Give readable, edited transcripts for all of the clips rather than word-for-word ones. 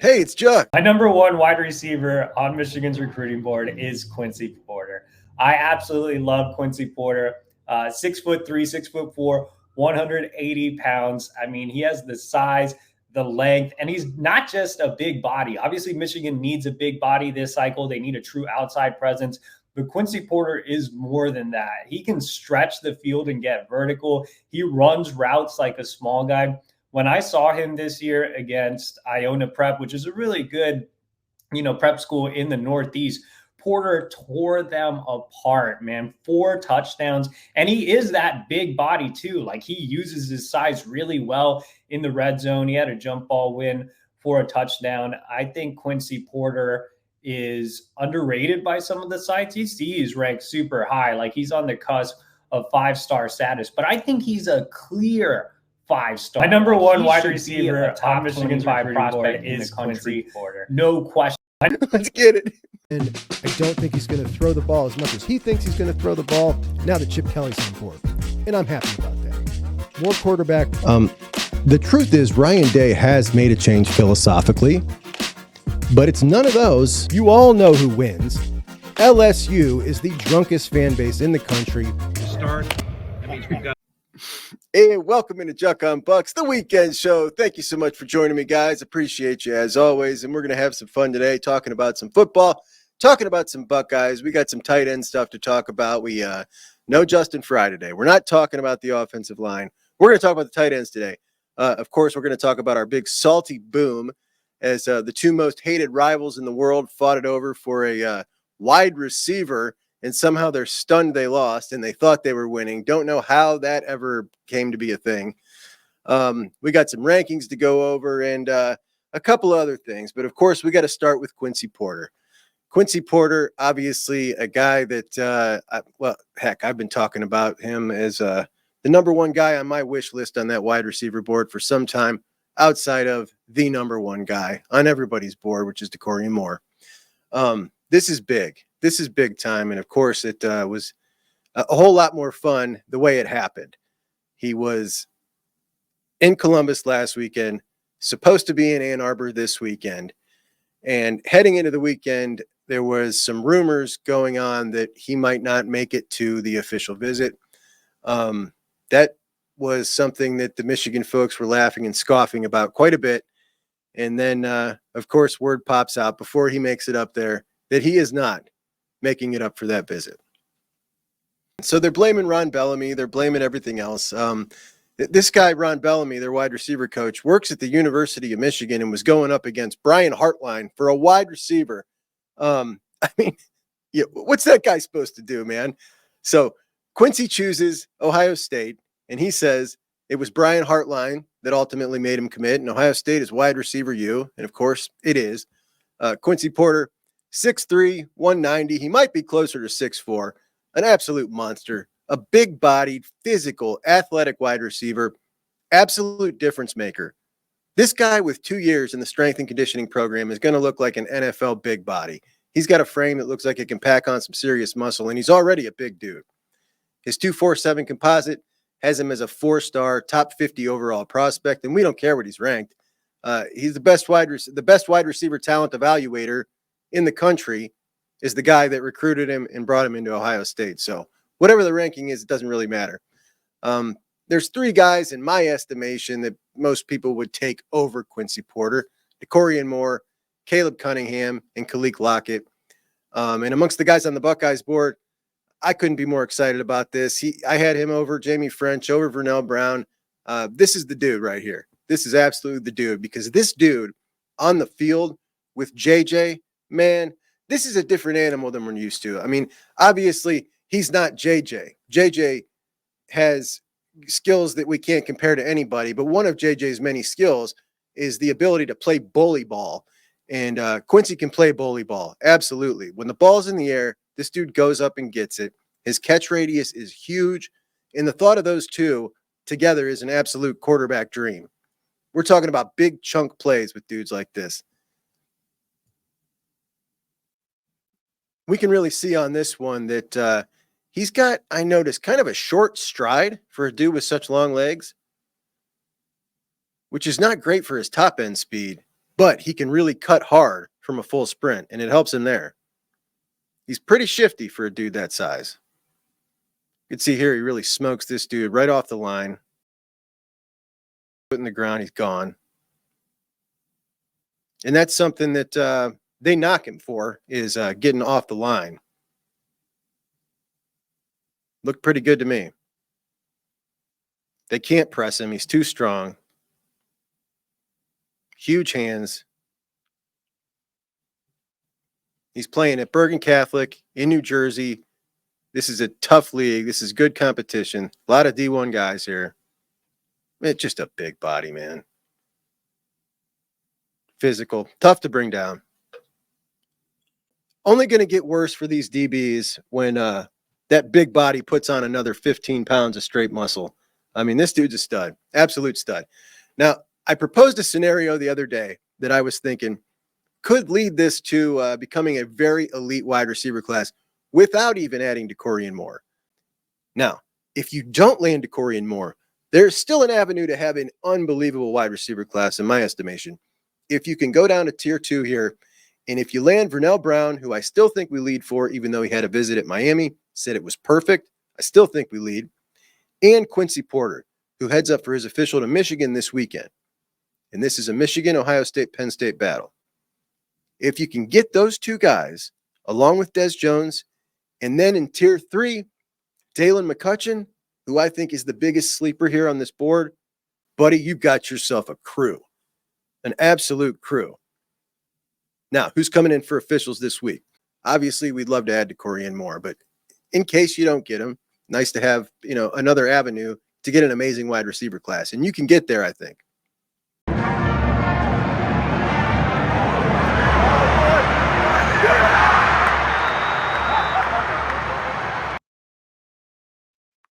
Hey, it's Juck. My number one wide receiver on Michigan's recruiting board is Quincy Porter. I absolutely love Quincy Porter. 6'3", 6'4", 180 pounds. I mean, he has the size, the length, and he's not just a big body. Obviously, Michigan needs a big body this cycle. They need a true outside presence. But Quincy Porter is more than that. He can stretch the field and get vertical. He runs routes like a small guy. When I saw him this year against Iona Prep, which is a really good, prep school in the Northeast, Porter tore them apart, man. 4 touchdowns. And he is that big body too. Like, he uses his size really well in the red zone. He had a jump ball win for a touchdown. I think Quincy Porter is underrated by some of the sites. He's ranked super high. Like, he's on the cusp of 5-star status. But I think he's a clear 5-star. My number one wide receiver on Michigan's prospect is Quincy Porter. No question. Let's get it. And I don't think he's going to throw the ball as much as he thinks he's going to throw the ball now that Chip Kelly's on board. And I'm happy about that. More quarterback. The truth is, Ryan Day has made a change philosophically, but it's none of those. You all know who wins. LSU is the drunkest fan base in the country. That means we've got. Hey, welcome into Juck on Bucks, the weekend show. Thank you so much for joining me, guys. Appreciate you as always. And we're going to have some fun today talking about some football, talking about some Buckeyes. We got some tight end stuff to talk about. We no Justin Fry today. We're not talking about the offensive line. We're going to talk about the tight ends today. Of course, we're going to talk about our big salty boom as the two most hated rivals in the world fought it over for a wide receiver. And somehow they're stunned they lost, and they thought they were winning. Don't know how that ever came to be a thing. We got some rankings to go over and a couple other things. But, of course, we got to start with Quincy Porter. Quincy Porter, obviously a guy that, I've been talking about him as the number one guy on my wish list on that wide receiver board for some time, outside of the number one guy on everybody's board, which is Decory Moore. This is big. This is big time. And of course, it was a whole lot more fun the way it happened. He was in Columbus last weekend, supposed to be in Ann Arbor this weekend. And heading into the weekend, there was some rumors going on that he might not make it to the official visit. That was something that the Michigan folks were laughing and scoffing about quite a bit. And then, of course, word pops out before he makes it up there that he is not making it up for that visit. So they're blaming Ron Bellamy. They're blaming everything else. This guy, Ron Bellamy, their wide receiver coach, works at the University of Michigan and was going up against Brian Hartline for a wide receiver. What's that guy supposed to do, man? So Quincy chooses Ohio State, and he says it was Brian Hartline that ultimately made him commit, and Ohio State is wide receiver U, and of course it is. Quincy Porter, 6'3", 190. He might be closer to 6'4", an absolute monster, a big-bodied, physical, athletic wide receiver, absolute difference maker. This guy with 2 years in the strength and conditioning program is going to look like an NFL big body. He's got a frame that looks like it can pack on some serious muscle, and he's already a big dude. His 2.47 composite has him as a 4-star, top 50 overall prospect, and we don't care what he's ranked. He's the best wide receiver talent evaluator in the country is the guy that recruited him and brought him into Ohio State. So whatever the ranking is, it doesn't really matter. There's 3 guys in my estimation that most people would take over Quincy Porter: Decory Moore, Caleb Cunningham, and Khalil Lockett. And amongst the guys on the Buckeyes board, I couldn't be more excited about this. I had him over Jamie French, over Vernell Brown. This is the dude right here. This is absolutely the dude, because this dude on the field with JJ, man, this is a different animal than we're used to. I mean, obviously, he's not JJ. JJ has skills that we can't compare to anybody, but one of JJ's many skills is the ability to play bully ball. And Quincy can play bully ball, absolutely. When the ball's in the air, this dude goes up and gets it. His catch radius is huge, and the thought of those two together is an absolute quarterback dream. We're talking about big chunk plays with dudes like this. We can really see on this one that he's got, I noticed, kind of a short stride for a dude with such long legs, which is not great for his top end speed. but he can really cut hard from a full sprint, and it helps him there. He's pretty shifty for a dude that size. You can see here he really smokes this dude right off the line. Put in the ground, he's gone. And that's something that they knock him for, is getting off the line. Looked pretty good to me. They can't press him. He's too strong. Huge hands. He's playing at Bergen Catholic in New Jersey. This is a tough league. This is good competition. A lot of D1 guys here. It's just a big body, man. Physical. Tough to bring down. Only going to get worse for these DBs when that big body puts on another 15 pounds of straight muscle. I mean, this dude's a stud. Absolute stud. Now, I proposed a scenario the other day that I was thinking could lead this to becoming a very elite wide receiver class without even adding DeCorian Moore. Now, if you don't land DeCorian Moore, there's still an avenue to have an unbelievable wide receiver class, in my estimation. If you can go down to tier 2 here, and if you land Vernell Brown, who I still think we lead for, even though he had a visit at Miami, said it was perfect, I still think we lead, and Quincy Porter, who heads up for his official to Michigan this weekend. And this is a Michigan, Ohio State, Penn State battle. If you can get those two guys, along with Des Jones, and then in tier 3, Dalen McCutcheon, who I think is the biggest sleeper here on this board, buddy, you've got yourself a crew, an absolute crew. Now, who's coming in for officials this week? Obviously, we'd love to add DeCorian Moore, but in case you don't get him, nice to have, another avenue to get an amazing wide receiver class. And you can get there, I think.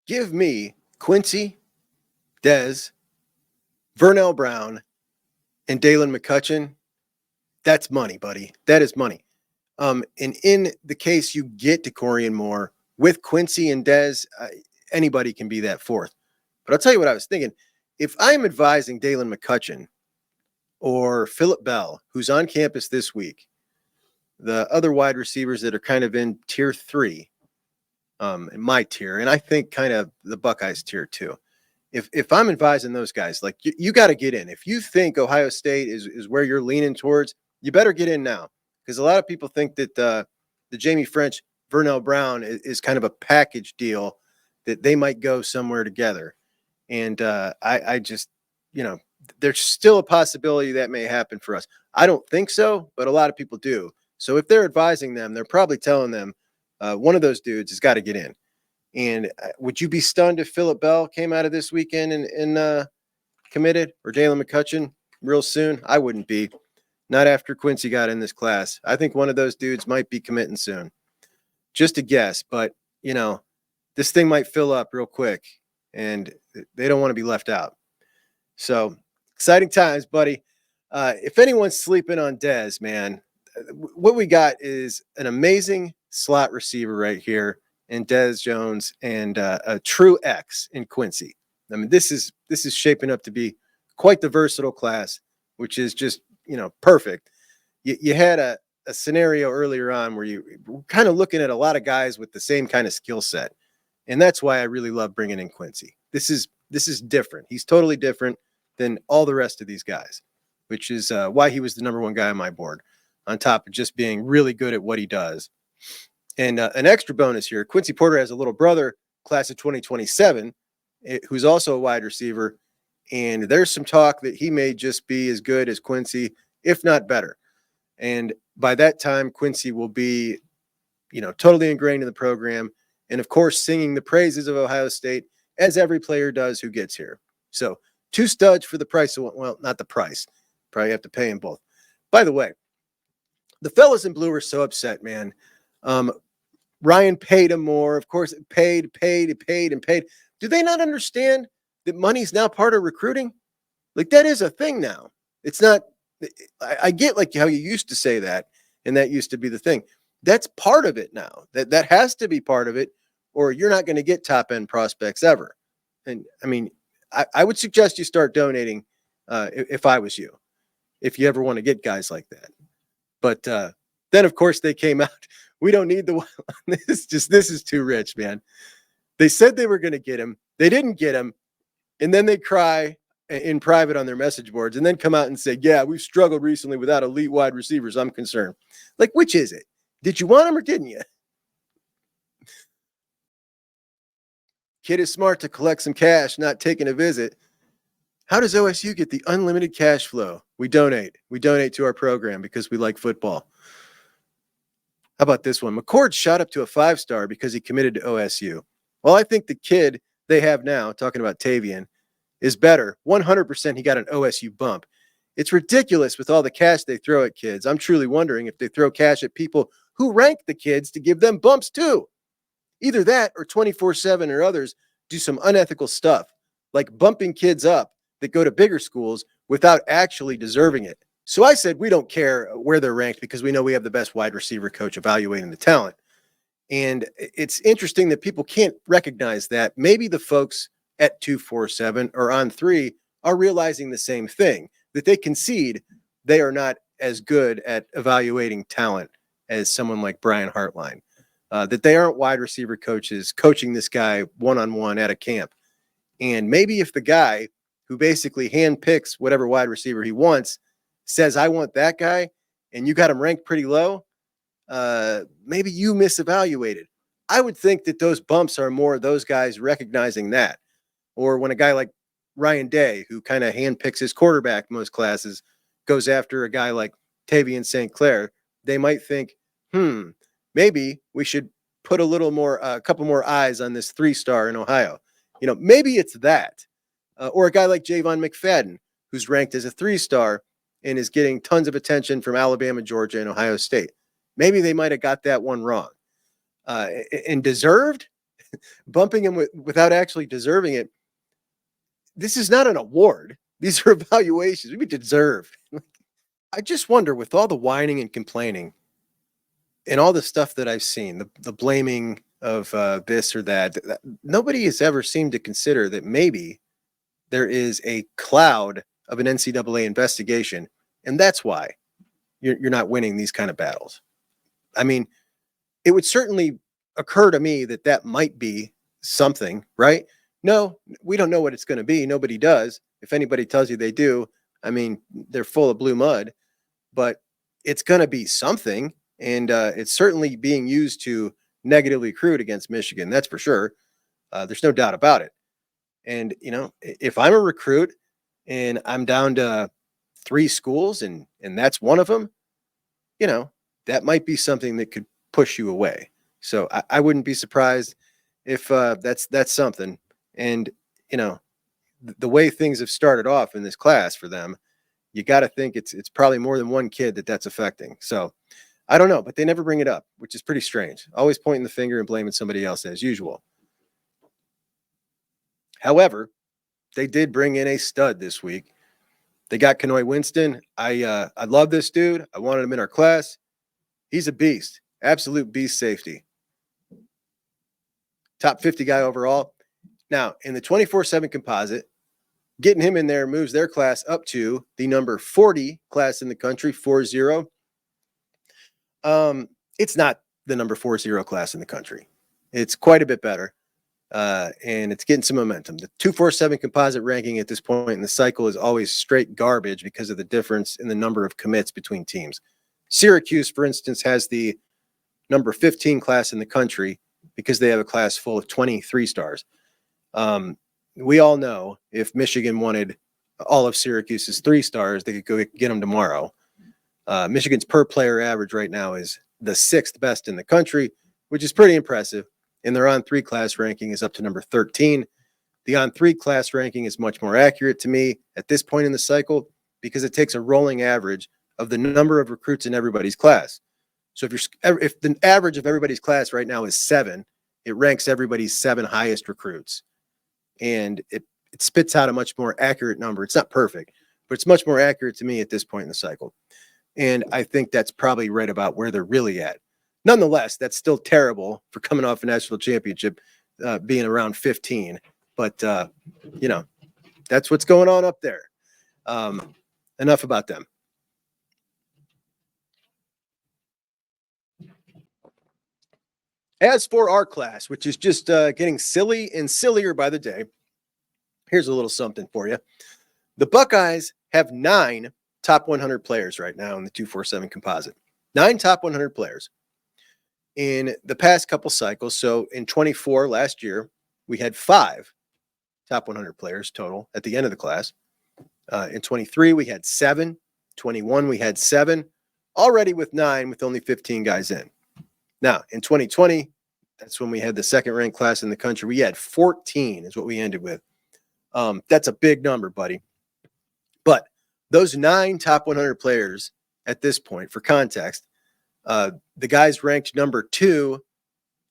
Give me Quincy, Dez, Vernell Brown, and Dalen McCutcheon. That's money, buddy. That is money. And in the case you get DeCorian Moore with Quincy and Dez, anybody can be that fourth. But I'll tell you what I was thinking. If I'm advising Dalen McCutcheon or Phillip Bell, who's on campus this week, the other wide receivers that are kind of in tier 3, in my tier, and I think kind of the Buckeyes tier 2. If I'm advising those guys, like you got to get in. If you think Ohio State is where you're leaning towards, you better get in now, because a lot of people think that the Jamie French, Vernell Brown is kind of a package deal, that they might go somewhere together. And I just, there's still a possibility that may happen for us. I don't think so, but a lot of people do. So if they're advising them, they're probably telling them one of those dudes has got to get in. And would you be stunned if Phillip Bell came out of this weekend and committed, or Dalen McCutcheon real soon? I wouldn't be. Not after Quincy got in this class. I think one of those dudes might be committing soon. Just a guess, but, this thing might fill up real quick, and they don't want to be left out. So, exciting times, buddy. If anyone's sleeping on Dez, man, what we got is an amazing slot receiver right here in Des Jones, and a true X in Quincy. I mean, this is shaping up to be quite the versatile class, which is just, perfect. You had a scenario earlier on where you were kind of looking at a lot of guys with the same kind of skill set. And that's why I really love bringing in Quincy. This is different. He's totally different than all the rest of these guys, which is why he was the number 1 guy on my board, on top of just being really good at what he does. And an extra bonus here, Quincy Porter has a little brother, class of 2027, who's also a wide receiver. And there's some talk that he may just be as good as Quincy, if not better. And by that time, Quincy will be, totally ingrained in the program. And of course, singing the praises of Ohio State, as every player does who gets here. So 2 studs for the price of one. Well, not the price. Probably have to pay them both. By the way, the fellas in blue are so upset, man. Ryan paid him more. Of course, paid. Do they not understand that money's now part of recruiting? Like, that is a thing now. It's not, I get like how you used to say that, and that used to be the thing. That's part of it now. That has to be part of it, or you're not going to get top end prospects ever. And I mean, I would suggest you start donating if I was you. if you ever want to get guys like that. But then, of course, they came out. We don't need the this is too rich, man. They said they were going to get him. They didn't get him. And then they cry in private on their message boards and then come out and say, yeah, we've struggled recently without elite wide receivers. I'm concerned. Like, which is it? Did you want him or didn't you? Kid is smart to collect some cash, not taking a visit. How does OSU get the unlimited cash flow? We donate. We donate to our program because we like football. How about this one? McCord shot up to a 5-star because he committed to OSU. Well, I think the kid they have now, talking about Tavian, is better. 100% he got an OSU bump. It's ridiculous with all the cash they throw at kids. I'm truly wondering if they throw cash at people who rank the kids to give them bumps too. Either that or 24/7 or others do some unethical stuff, like bumping kids up that go to bigger schools without actually deserving it. So I said we don't care where they're ranked because we know we have the best wide receiver coach evaluating the talent. And it's interesting that people can't recognize that. Maybe the folks at 247 or on 3 are realizing the same thing, that they concede they are not as good at evaluating talent as someone like Brian Hartline, that they aren't wide receiver coaches coaching this guy one-on-one at a camp. And maybe if the guy who basically handpicks whatever wide receiver he wants says, I want that guy, and you got him ranked pretty low, maybe you misevaluated. I would think that those bumps are more those guys recognizing that. Or when a guy like Ryan Day, who kind of handpicks his quarterback most classes, goes after a guy like Tavian St. Clair, they might think, maybe we should put a couple more eyes on this 3-star in Ohio. Maybe it's that. Or a guy like Javon McFadden, who's ranked as a 3-star and is getting tons of attention from Alabama, Georgia, and Ohio State. Maybe they might have got that one wrong. And deserved? Bumping him without actually deserving it. This is not an award. These are evaluations. We deserve. I just wonder, with all the whining and complaining and all the stuff that I've seen, the blaming of this or that, nobody has ever seemed to consider that maybe there is a cloud of an NCAA investigation, and that's why you're not winning these kind of battles. I mean, it would certainly occur to me that might be something, right? No, we don't know what it's going to be. Nobody does. If anybody tells you they do, I mean, they're full of blue mud, but it's going to be something. And it's certainly being used to negatively recruit against Michigan. That's for sure. There's no doubt about it. And, if I'm a recruit and I'm down to 3 schools and that's one of them, that might be something that could push you away. So I wouldn't be surprised if that's something. And, the way things have started off in this class for them, you got to think it's probably more than one kid that's affecting. So I don't know, but they never bring it up, which is pretty strange. Always pointing the finger and blaming somebody else as usual. However, they did bring in a stud this week. They got Kanoy Winston. I love this dude. I wanted him in our class. He's a beast. Absolute beast safety. Top 50 guy overall. Now, in the 24/7 composite, getting him in there moves their class up to the number 40 class in the country, 40. It's not the number 40 class in the country. It's quite a bit better. And it's getting some momentum. The 247 composite ranking at this point in the cycle is always straight garbage because of the difference in the number of commits between teams. Syracuse, for instance, has the number 15 class in the country because they have a class full of 23 stars. We all know if Michigan wanted all of Syracuse's 3 stars, they could go get them tomorrow. Michigan's per player average right now is the 6th best in the country, which is pretty impressive. And their on-3 class ranking is up to number 13. The on-3 class ranking is much more accurate to me at this point in the cycle because it takes a rolling average of the number of recruits in everybody's class. So if the average of everybody's class right now is 7, it ranks everybody's 7 highest recruits. And it spits out a much more accurate number. It's not perfect, but it's much more accurate to me at this point in the cycle. And I think that's probably right about where they're really at. Nonetheless, that's still terrible for coming off a national championship, being around 15. But, that's what's going on up there. Enough about them. As for our class, which is just getting silly and sillier by the day, here's a little something for you. The Buckeyes have 9 top 100 players right now in the 247 composite. 9 top 100 players in the past couple cycles. So in 24 last year, we had 5 top 100 players total at the end of the class. In 23, we had 7. 21, we had 7. Already with 9, with only 15 guys in. Now, in 2020, that's when we had the second ranked class in the country. We had 14 is what we ended with. That's a big number, buddy. But those 9 top 100 players at this point, for context, the guys ranked number 2,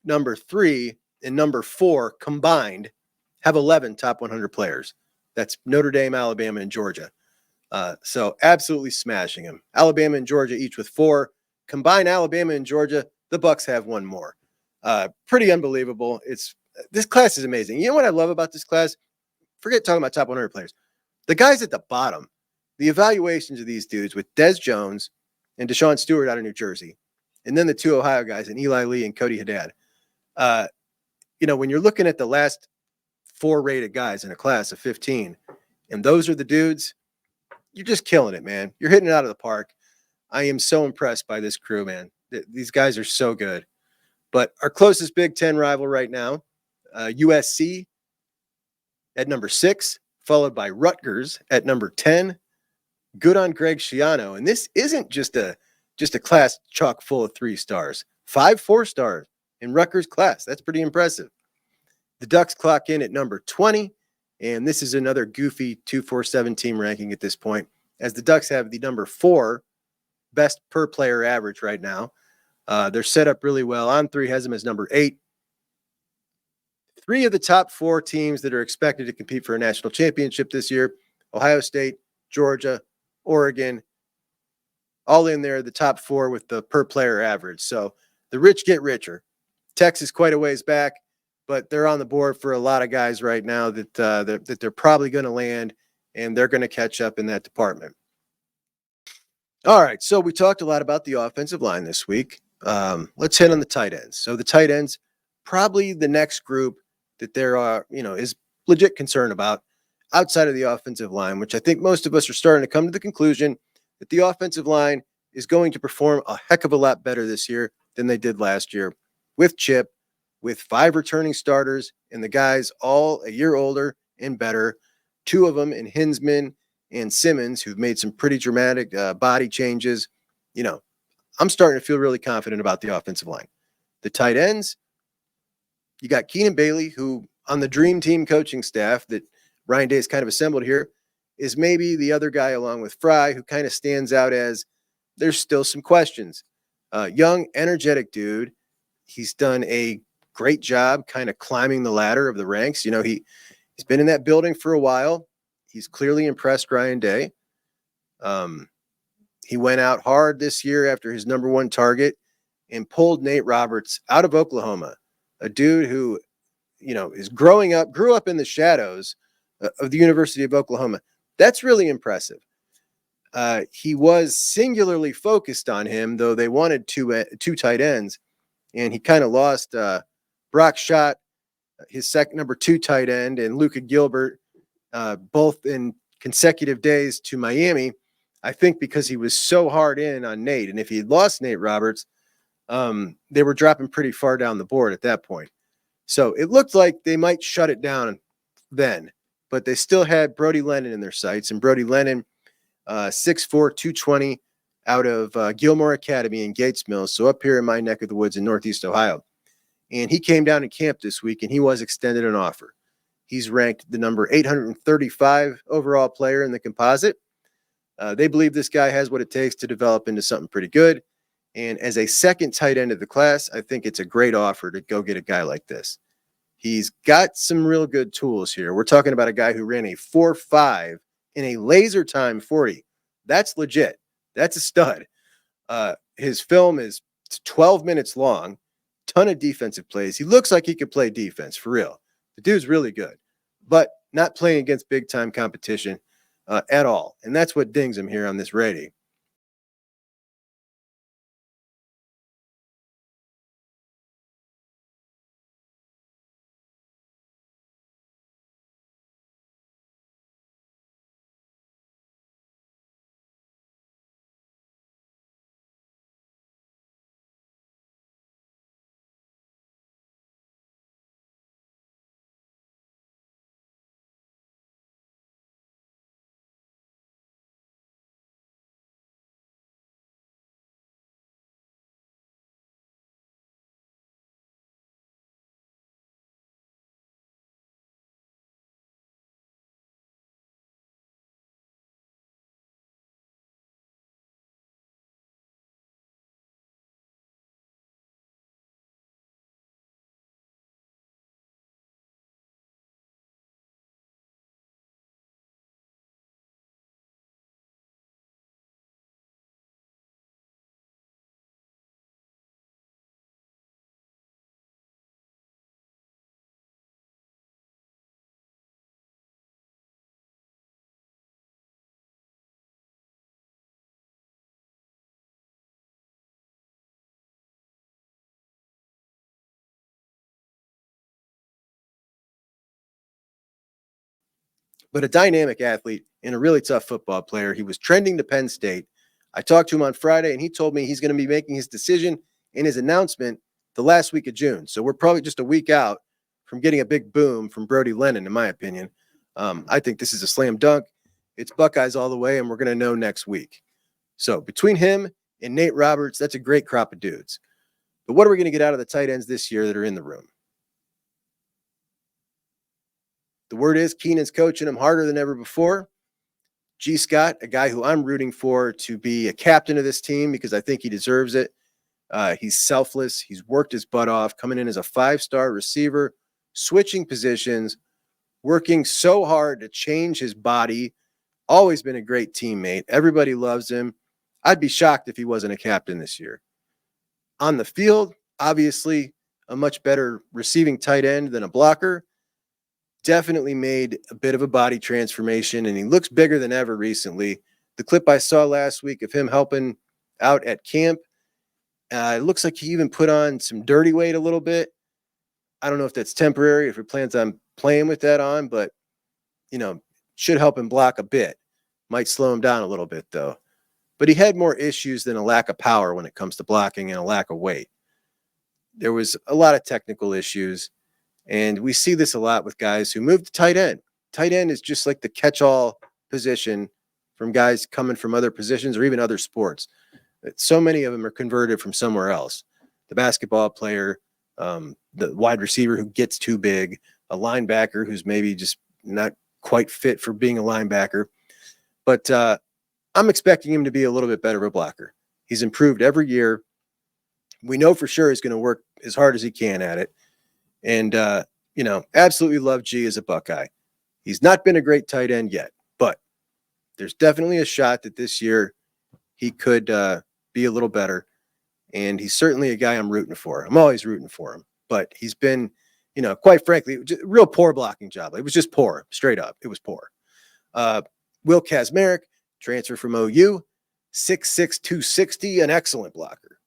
number 3, and number 4 combined have 11 top 100 players. That's Notre Dame, Alabama, and Georgia. So absolutely smashing them. Alabama and Georgia each with 4. Combine Alabama and Georgia, the Bucks have 1 more. Pretty unbelievable. This class is amazing. You know what I love about this class? Forget talking about top 100 players. The guys at the bottom, the evaluations of these dudes with Des Jones and Deshaun Stewart out of New Jersey, and then the 2 Ohio guys and Eli Lee and Cody Haddad. When you're looking at the last 4 rated guys in a class of 15, and those are the dudes, you're just killing it, man. You're hitting it out of the park. I am so impressed by this crew, man. These guys are so good. But our closest Big Ten rival right now, USC at number 6, followed by Rutgers at number 10. Good on Greg Schiano. And this isn't just a class chock full of 3 stars. 5 4-stars in Rutgers class. That's pretty impressive. The Ducks clock in at number 20. And this is another goofy 247 team ranking at this point, as the Ducks have the number 4 best per player average right now. They're set up really well. On3 has them as number 8. 3 of the top 4 teams that are expected to compete for a national championship this year, Ohio State, Georgia, Oregon, all in there, the top 4 with the per player average. So the rich get richer. Texas quite a ways back, but they're on the board for a lot of guys right now that they're probably going to land, and they're going to catch up in that department. All right, so we talked a lot about the offensive line this week. Let's hit on the tight ends. So the tight ends, probably the next group that there is legit concern about outside of the offensive line, which I think most of us are starting to come to the conclusion that the offensive line is going to perform a heck of a lot better this year than they did last year with Chip, with 5 returning starters and the guys all a year older and better. 2 of them in Hensman and Simmons, who've made some pretty dramatic body changes. I'm starting to feel really confident about the offensive line. The tight ends, you got Keenan Bailey, who on the dream team coaching staff that Ryan Day has kind of assembled here, is maybe the other guy along with Fry, who kind of stands out as there's still some questions. Young, energetic dude. He's done a great job kind of climbing the ladder of the ranks. He's been in that building for a while. He's clearly impressed Ryan Day. He went out hard this year after his number 1 target and pulled Nate Roberts out of Oklahoma, a dude who, grew up in the shadows of the University of Oklahoma. That's really impressive. He was singularly focused on him, though they wanted 2 tight ends, and he kind of lost Brock Schott, his number 2 tight end, and Luka Gilbert, both in consecutive days to Miami, I think because he was so hard in on Nate. And if he had lost Nate Roberts, they were dropping pretty far down the board at that point. So it looked like they might shut it down then, but they still had Brody Lennon in their sights. And Brody Lennon, 6'4", 220, out of Gilmore Academy in Gates Mills, so up here in my neck of the woods in Northeast Ohio. And he came down to camp this week, and he was extended an offer. He's ranked the number 835 overall player in the composite. They believe this guy has what it takes to develop into something pretty good. And as a second tight end of the class, I think it's a great offer to go get a guy like this. He's got some real good tools here. We're talking about a guy who ran a 4.5 in a laser time 40. That's legit. That's a stud. His film is 12 minutes long, ton of defensive plays. He looks like he could play defense for real. The dude's really good, but not playing against big time competition at all. And that's what dings him here on this rating. but a dynamic athlete and a really tough football player. He was trending to Penn State. I talked to him on Friday, and he told me he's going to be making his decision and his announcement the last week of June. So we're probably just a week out from getting a big boom from Brody Lennon, in my opinion. I think this is a slam dunk. It's Buckeyes all the way, and we're going to know next week. So between him and Nate Roberts, that's a great crop of dudes. But what are we going to get out of the tight ends this year that are in the room? The word is Keenan's coaching him harder than ever before. G. Scott, a guy who I'm rooting for to be a captain of this team because I think he deserves it. He's selfless. He's worked his butt off, coming in as a 5-star receiver, switching positions, working so hard to change his body. Always been a great teammate. Everybody loves him. I'd be shocked if he wasn't a captain this year. On the field, obviously, a much better receiving tight end than a blocker. Definitely made a bit of a body transformation, and he looks bigger than ever recently. The clip I saw last week of him helping out at camp, it looks like he even put on some dirty weight a little bit. I don't know if that's temporary, if he plans on playing with that on, but, should help him block a bit. Might slow him down a little bit, though. But he had more issues than a lack of power when it comes to blocking and a lack of weight. There was a lot of technical issues. And we see this a lot with guys who move to tight end. Tight end is just like the catch-all position from guys coming from other positions or even other sports. So many of them are converted from somewhere else. The basketball player, the wide receiver who gets too big, a linebacker who's maybe just not quite fit for being a linebacker. But I'm expecting him to be a little bit better of a blocker. He's improved every year. We know for sure he's going to work as hard as he can at it. And, absolutely love G as a Buckeye. He's not been a great tight end yet, but there's definitely a shot that this year he could be a little better. And he's certainly a guy I'm rooting for. I'm always rooting for him, but he's been, quite frankly, just real poor blocking job. It was just poor, straight up. It was poor. Will Kacmeric, transfer from OU, 6'6", 260, an excellent blocker.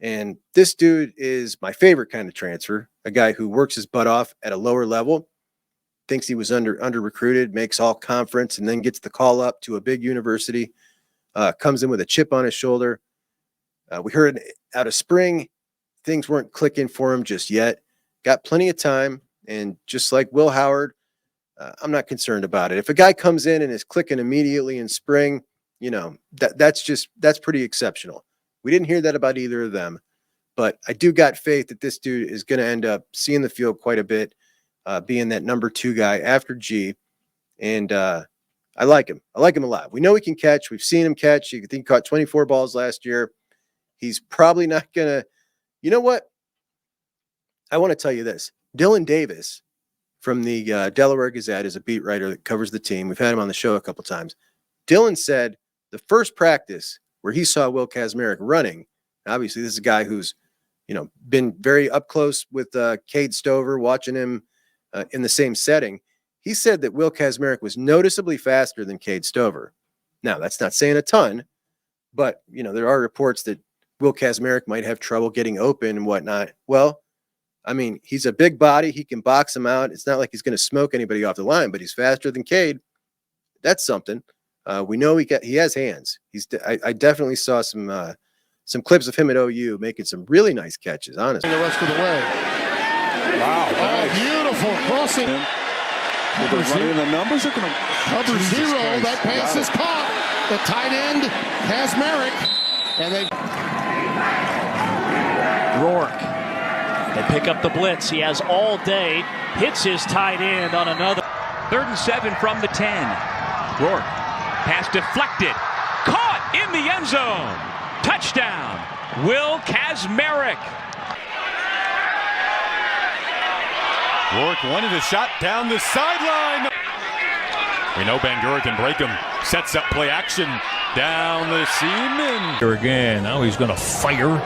And this dude is my favorite kind of transfer, a guy who works his butt off at a lower level, thinks he was under recruited, makes all conference, and then gets the call up to a big university, comes in with a chip on his shoulder. We heard out of spring, things weren't clicking for him just yet. Got plenty of time, and just like Will Howard, I'm not concerned about it. If a guy comes in and is clicking immediately in spring, that's pretty exceptional. We didn't hear that about either of them, but I do got faith that this dude is going to end up seeing the field quite a bit, being that number 2 guy after G. And I like him. I like him a lot. We know he can catch. We've seen him catch. I think he caught 24 balls last year. He's probably not going to, you know what? I want to tell you this. Dylan Davis from the Delaware Gazette is a beat writer that covers the team. We've had him on the show a couple times. Dylan said the first practice where he saw Will Kacmeric running, obviously this is a guy who's, been very up close with Cade Stover, watching him in the same setting. He said that Will Kacmeric was noticeably faster than Cade Stover. Now, that's not saying a ton, but, there are reports that Will Kacmeric might have trouble getting open and whatnot. Well, I mean, he's a big body. He can box him out. It's not like he's going to smoke anybody off the line, but he's faster than Cade. That's something. We know he has hands. I definitely saw some clips of him at OU making some really nice catches, honestly. The rest of the way. Wow. Nice. Beautiful crossing. The numbers are going to cover 0. That pass is caught. The tight end Kacmeric. And they Rourke. They pick up the blitz. He has all day. Hits his tight end on another. 3rd and 7 from the 10. Rourke. Pass deflected. Caught in the end zone. Touchdown. Will Kacmeric. Rourke wanted a shot down the sideline. We know Ben Gurd can break him. Sets up play action down the seam. And here again. Now he's going to fire.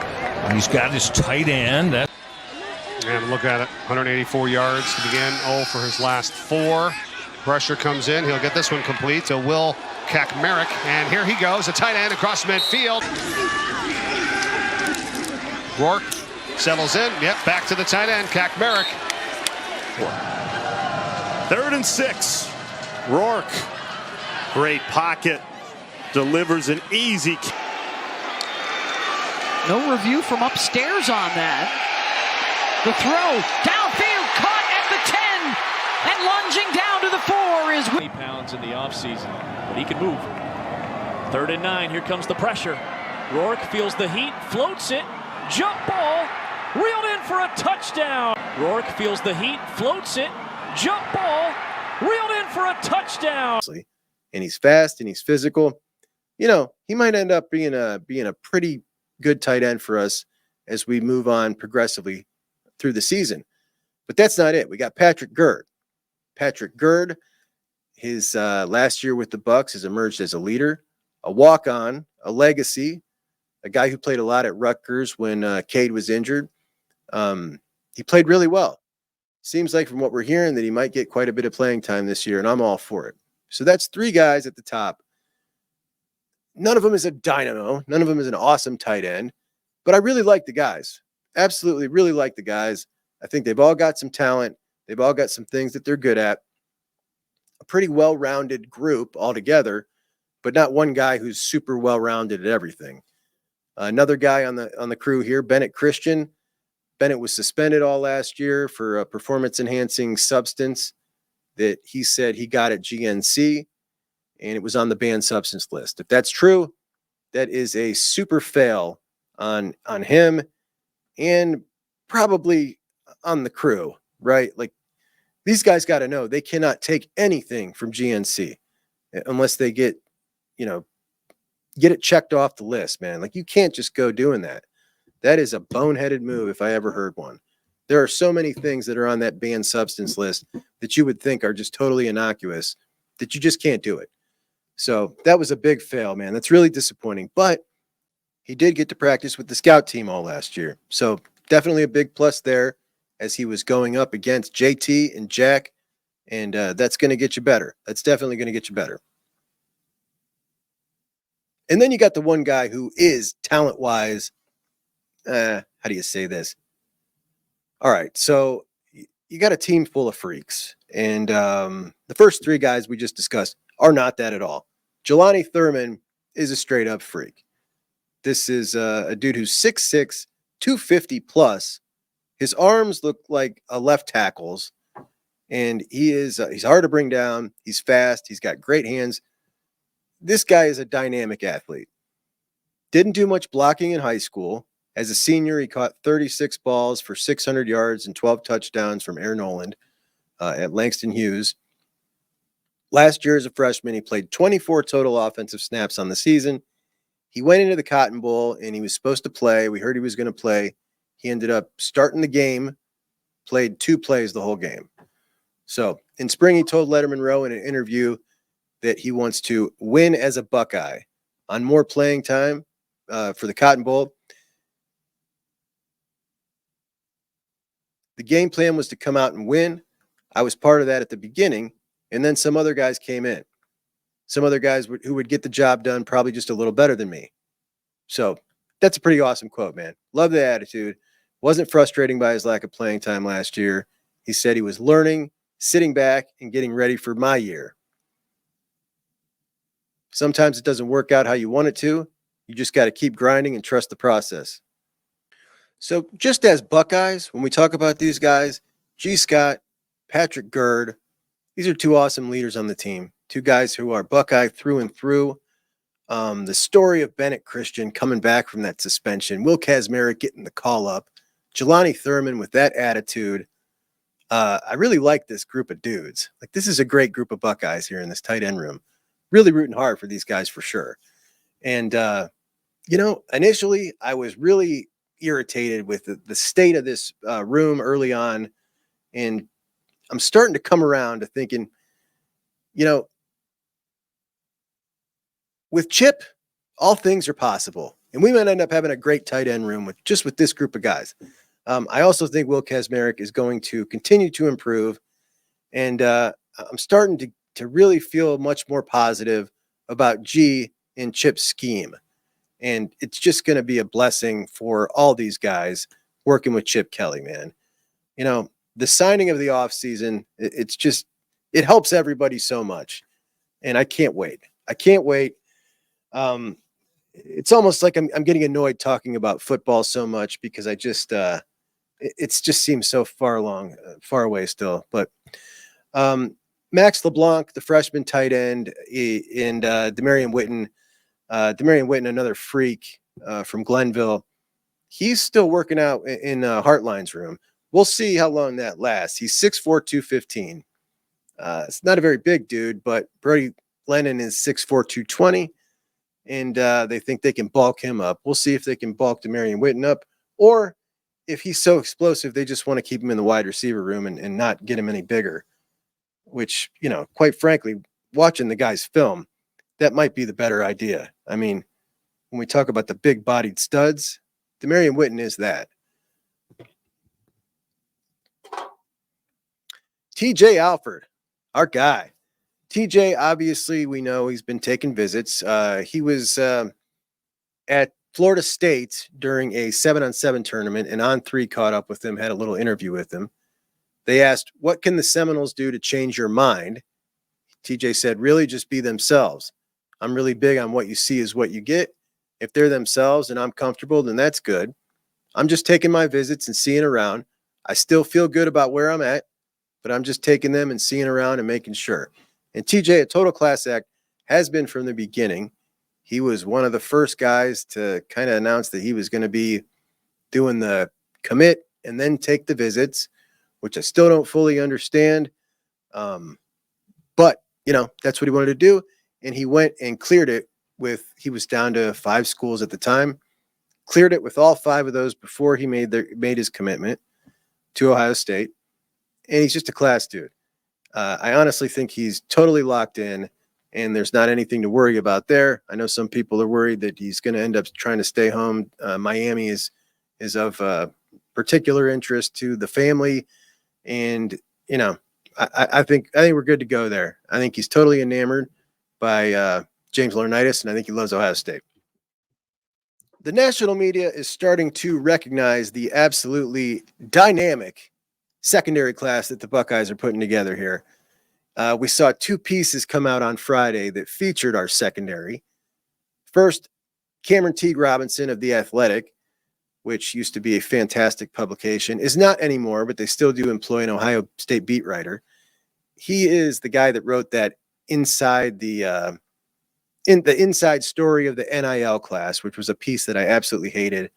And he's got his tight end. And look at it. 184 yards to begin. 0 for his last 4. Pressure comes in. He'll get this one complete to Will Kacmeric. And here he goes. A tight end across midfield. Rourke settles in. Yep, back to the tight end. Kacmeric. 3rd and 6. Rourke, great pocket, delivers an easy. No review from upstairs on that. The throw, downfield, caught at the 10, and lunging down to the 4 is 20 pounds in the offseason, but he can move. 3rd and 9, here comes the pressure. Rourke feels the heat, floats it, jump ball, reeled in for a touchdown. Rourke feels the heat, floats it, jump ball, reeled in for a touchdown. And he's fast and he's physical. You know, he might end up being a pretty good tight end for us as we move on progressively through the season. But that's not it. We got Patrick Gurd. Patrick Gurd, his last year with the Bucks, has emerged as a leader, a walk-on, a legacy, a guy who played a lot at Rutgers when Cade was injured. He played really well. Seems like from what we're hearing that he might get quite a bit of playing time this year, and I'm all for it. So that's 3 guys at the top. None of them is a dynamo. None of them is an awesome tight end, but I really like the guys. Absolutely really like the guys. I think they've all got some talent. They've all got some things that they're good at. A pretty well-rounded group altogether, but not one guy who's super well-rounded at everything. Another guy on the crew here, Bennet Christian. Bennet was suspended all last year for a performance-enhancing substance that he said he got at GNC, and it was on the banned substance list. If that's true, that is a super fail on him and probably on the crew, right? Like, these guys got to know they cannot take anything from GNC unless they get it checked off the list, man. Like, you can't just go doing that. That is a boneheaded move if I ever heard one. There are so many things that are on that banned substance list that you would think are just totally innocuous that you just can't do it. So that was a big fail, man. That's really disappointing. But he did get to practice with the scout team all last year. So definitely a big plus there as he was going up against JT and Jack. And that's going to get you better. That's definitely going to get you better. And then you got the one guy who is talent-wise, how do you say this? All right, so you got a team full of freaks. And the first 3 guys we just discussed are not that at all. Jelani Thurman is a straight-up freak. This is a dude who's 6'6", 250 plus. His arms look like a left tackle's, and he's hard to bring down. He's fast. He's got great hands. This guy is a dynamic athlete. Didn't do much blocking in high school. As a senior, he caught 36 balls for 600 yards and 12 touchdowns from Air Noland at Langston Hughes. Last year as a freshman, he played 24 total offensive snaps on the season. He went into the Cotton Bowl, and he was supposed to play. We heard he was going to play. He ended up starting the game, played 2 plays the whole game. So in spring, he told Letterman Rowe in an interview that he wants to win as a Buckeye on more playing time for the Cotton Bowl. The game plan was to come out and win. I was part of that at the beginning, and then some other guys came in. Some other guys who would get the job done probably just a little better than me. So that's a pretty awesome quote, man. Love the attitude. Wasn't frustrating by his lack of playing time last year. He said he was learning, sitting back, and getting ready for my year. Sometimes it doesn't work out how you want it to. You just got to keep grinding and trust the process. So just as Buckeyes, when we talk about these guys, G. Scott, Patrick Gurd, these are 2 awesome leaders on the team. 2 guys who are Buckeye through and through. The story of Bennet Christian coming back from that suspension, Will Kacmeric getting the call up, Jelani Thurman with that attitude. I really like this group of dudes. Like, this is a great group of Buckeyes here in this tight end room. Really rooting hard for these guys for sure. And, initially I was really irritated with the state of this room early on. And I'm starting to come around to thinking, with Chip, all things are possible. And we might end up having a great tight end room with this group of guys. I also think Will Kacmeric is going to continue to improve. And I'm starting to really feel much more positive about G and Chip's scheme. And it's just going to be a blessing for all these guys working with Chip Kelly, man. The signing of the offseason, it it helps everybody so much. And I can't wait. I can't wait. It's almost like I'm getting annoyed talking about football so much because I just it just seems so far away still. But Max LeBlanc, the freshman tight end, and Demarion Witten, another freak from Glenville. He's still working out in Hartline's room. We'll see how long that lasts. He's 6'4", 215. It's not a very big dude, but Brody Lennon is 6'4", 220. And they think they can bulk him up. We'll see if they can bulk Demarion Witten up, or if he's so explosive, they just want to keep him in the wide receiver room and not get him any bigger, which, quite frankly, watching the guy's film, that might be the better idea. I mean, when we talk about the big-bodied studs, Demarion Witten is that. TJ Alford, our guy. TJ, obviously, we know he's been taking visits. He was at Florida State during a 7-on-7 tournament, and On3 caught up with him, had a little interview with him. They asked, what can the Seminoles do to change your mind? TJ said, really just be themselves. I'm really big on what you see is what you get. If they're themselves and I'm comfortable, then that's good. I'm just taking my visits and seeing around. I still feel good about where I'm at, but I'm just taking them and seeing around and making sure. And TJ, a total class act, has been from the beginning. He was one of the first guys to kind of announce that he was going to be doing the commit and then take the visits, which I still don't fully understand. But, that's what he wanted to do. And he went and cleared it he was down to 5 schools at the time, cleared it with all 5 of those before he made his commitment to Ohio State. And he's just a class dude. I honestly think he's totally locked in, and there's not anything to worry about there. I know some people are worried that he's going to end up trying to stay home. Miami is of particular interest to the family, and I think we're good to go there. I think he's totally enamored by James Laurinaitis, and I think he loves Ohio State. The national media is starting to recognize the absolutely dynamic secondary class that the Buckeyes are putting together here. We saw 2 pieces come out on Friday that featured our secondary. First, Cameron Teague Robinson of The Athletic, which used to be a fantastic publication, is not anymore, but they still do employ an Ohio State beat writer. He is the guy that wrote that inside the inside story of the NIL class, which was a piece that I absolutely hated,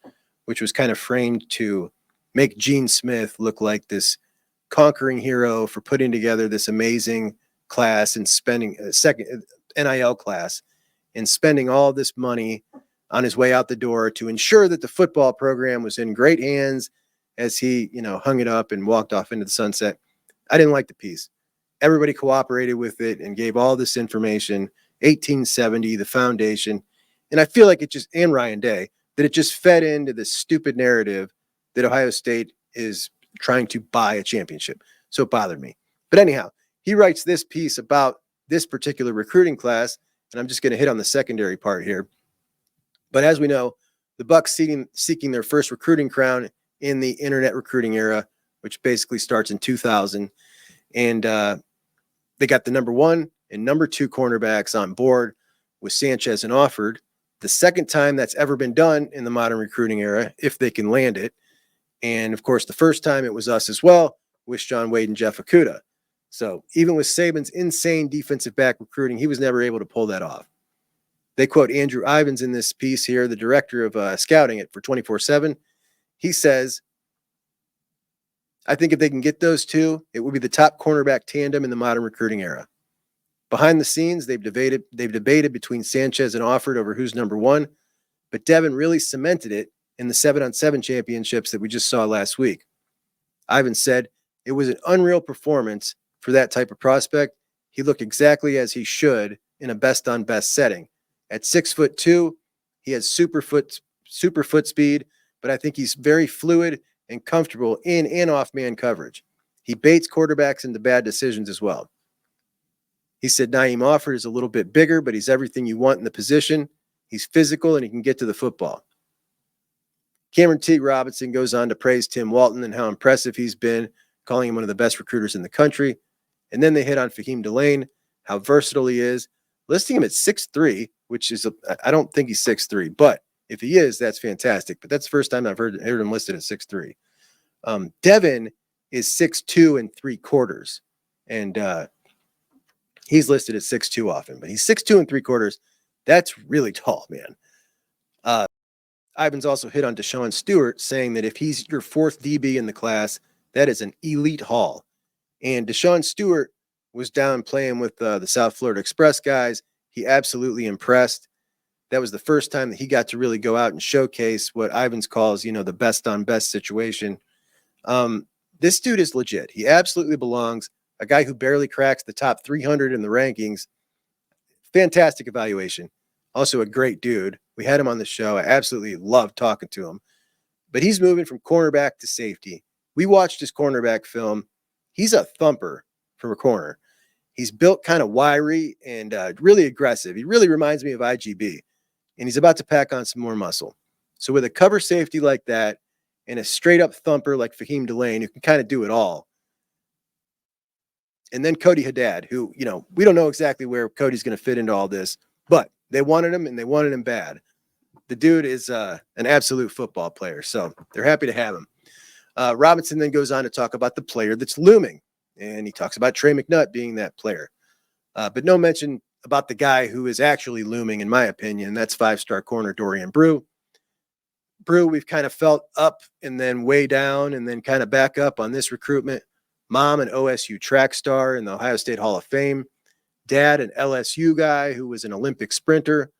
which was kind of framed to make Gene Smith look like this conquering hero for putting together this amazing class and spending a second NIL class and spending all this money on his way out the door to ensure that the football program was in great hands as he, hung it up and walked off into the sunset. I didn't like the piece. Everybody cooperated with it and gave all this information, 1870, the foundation. And I feel like and Ryan Day, that it just fed into this stupid narrative that Ohio State is trying to buy a championship. So it bothered me. But anyhow, he writes this piece about this particular recruiting class, and I'm just going to hit on the secondary part here. But as we know, the Bucks seeking their first recruiting crown in the internet recruiting era, which basically starts in 2000. And they got the number 1 and number 2 cornerbacks on board with Sanchez and Offord. The second time that's ever been done in the modern recruiting era, if they can land it. And of course, the first time it was us as well, with John Wade and Jeff Okudah. So even with Saban's insane defensive back recruiting, he was never able to pull that off. They quote Andrew Ivins in this piece here, the director of scouting it for 24/7. He says, I think if they can get those 2, it will be the top cornerback tandem in the modern recruiting era. Behind the scenes, they've debated between Sanchez and Offord over who's number 1, but Devin really cemented it in the 7-on-7 championships that we just saw last week. Ivan said it was an unreal performance for that type of prospect. He looked exactly as he should in a best-on-best setting. At 6'2", he has super foot speed, but I think he's very fluid and comfortable in and off man coverage. He baits quarterbacks into bad decisions as well. He said Naeem Offord is a little bit bigger, but he's everything you want in the position. He's physical and he can get to the football. Cameron Teague Robinson goes on to praise Tim Walton and how impressive he's been, calling him one of the best recruiters in the country. And then they hit on Fahim Delane, how versatile he is, listing him at 6'3", which is, I don't think he's 6'3", but if he is, that's fantastic. But that's the first time I've heard him listed at 6'3". Devin is 6'2 3/4, and he's listed at 6'2" often, but he's 6'2 3/4. That's really tall, man. Ivan's also hit on Deshaun Stewart, saying that if he's your fourth DB in the class, that is an elite haul. And Deshaun Stewart was down playing with the South Florida Express guys. He absolutely impressed. That was the first time that he got to really go out and showcase what Ivans calls, the best on best situation. This dude is legit. He absolutely belongs. A guy who barely cracks the top 300 in the rankings. Fantastic evaluation. Also a great dude. We had him on the show. I absolutely loved talking to him. But he's moving from cornerback to safety. We watched his cornerback film. He's a thumper from a corner. He's built kind of wiry and really aggressive. He really reminds me of IGB. And he's about to pack on some more muscle. So with a cover safety like that and a straight-up thumper like Fahim Delane, who can kind of do it all, and then Cody Haddad, who, we don't know exactly where Cody's going to fit into all this, but they wanted him, and they wanted him bad. The dude is an absolute football player, so they're happy to have him. Robinson then goes on to talk about the player that's looming, and he talks about Trey McNutt being that player. But no mention about the guy who is actually looming, in my opinion. That's five-star corner Dorian Brew. Brew, we've kind of felt up and then way down and then kind of back up on this recruitment. Mom, an OSU track star in the Ohio State Hall of Fame. Dad, an LSU guy who was an Olympic sprinter.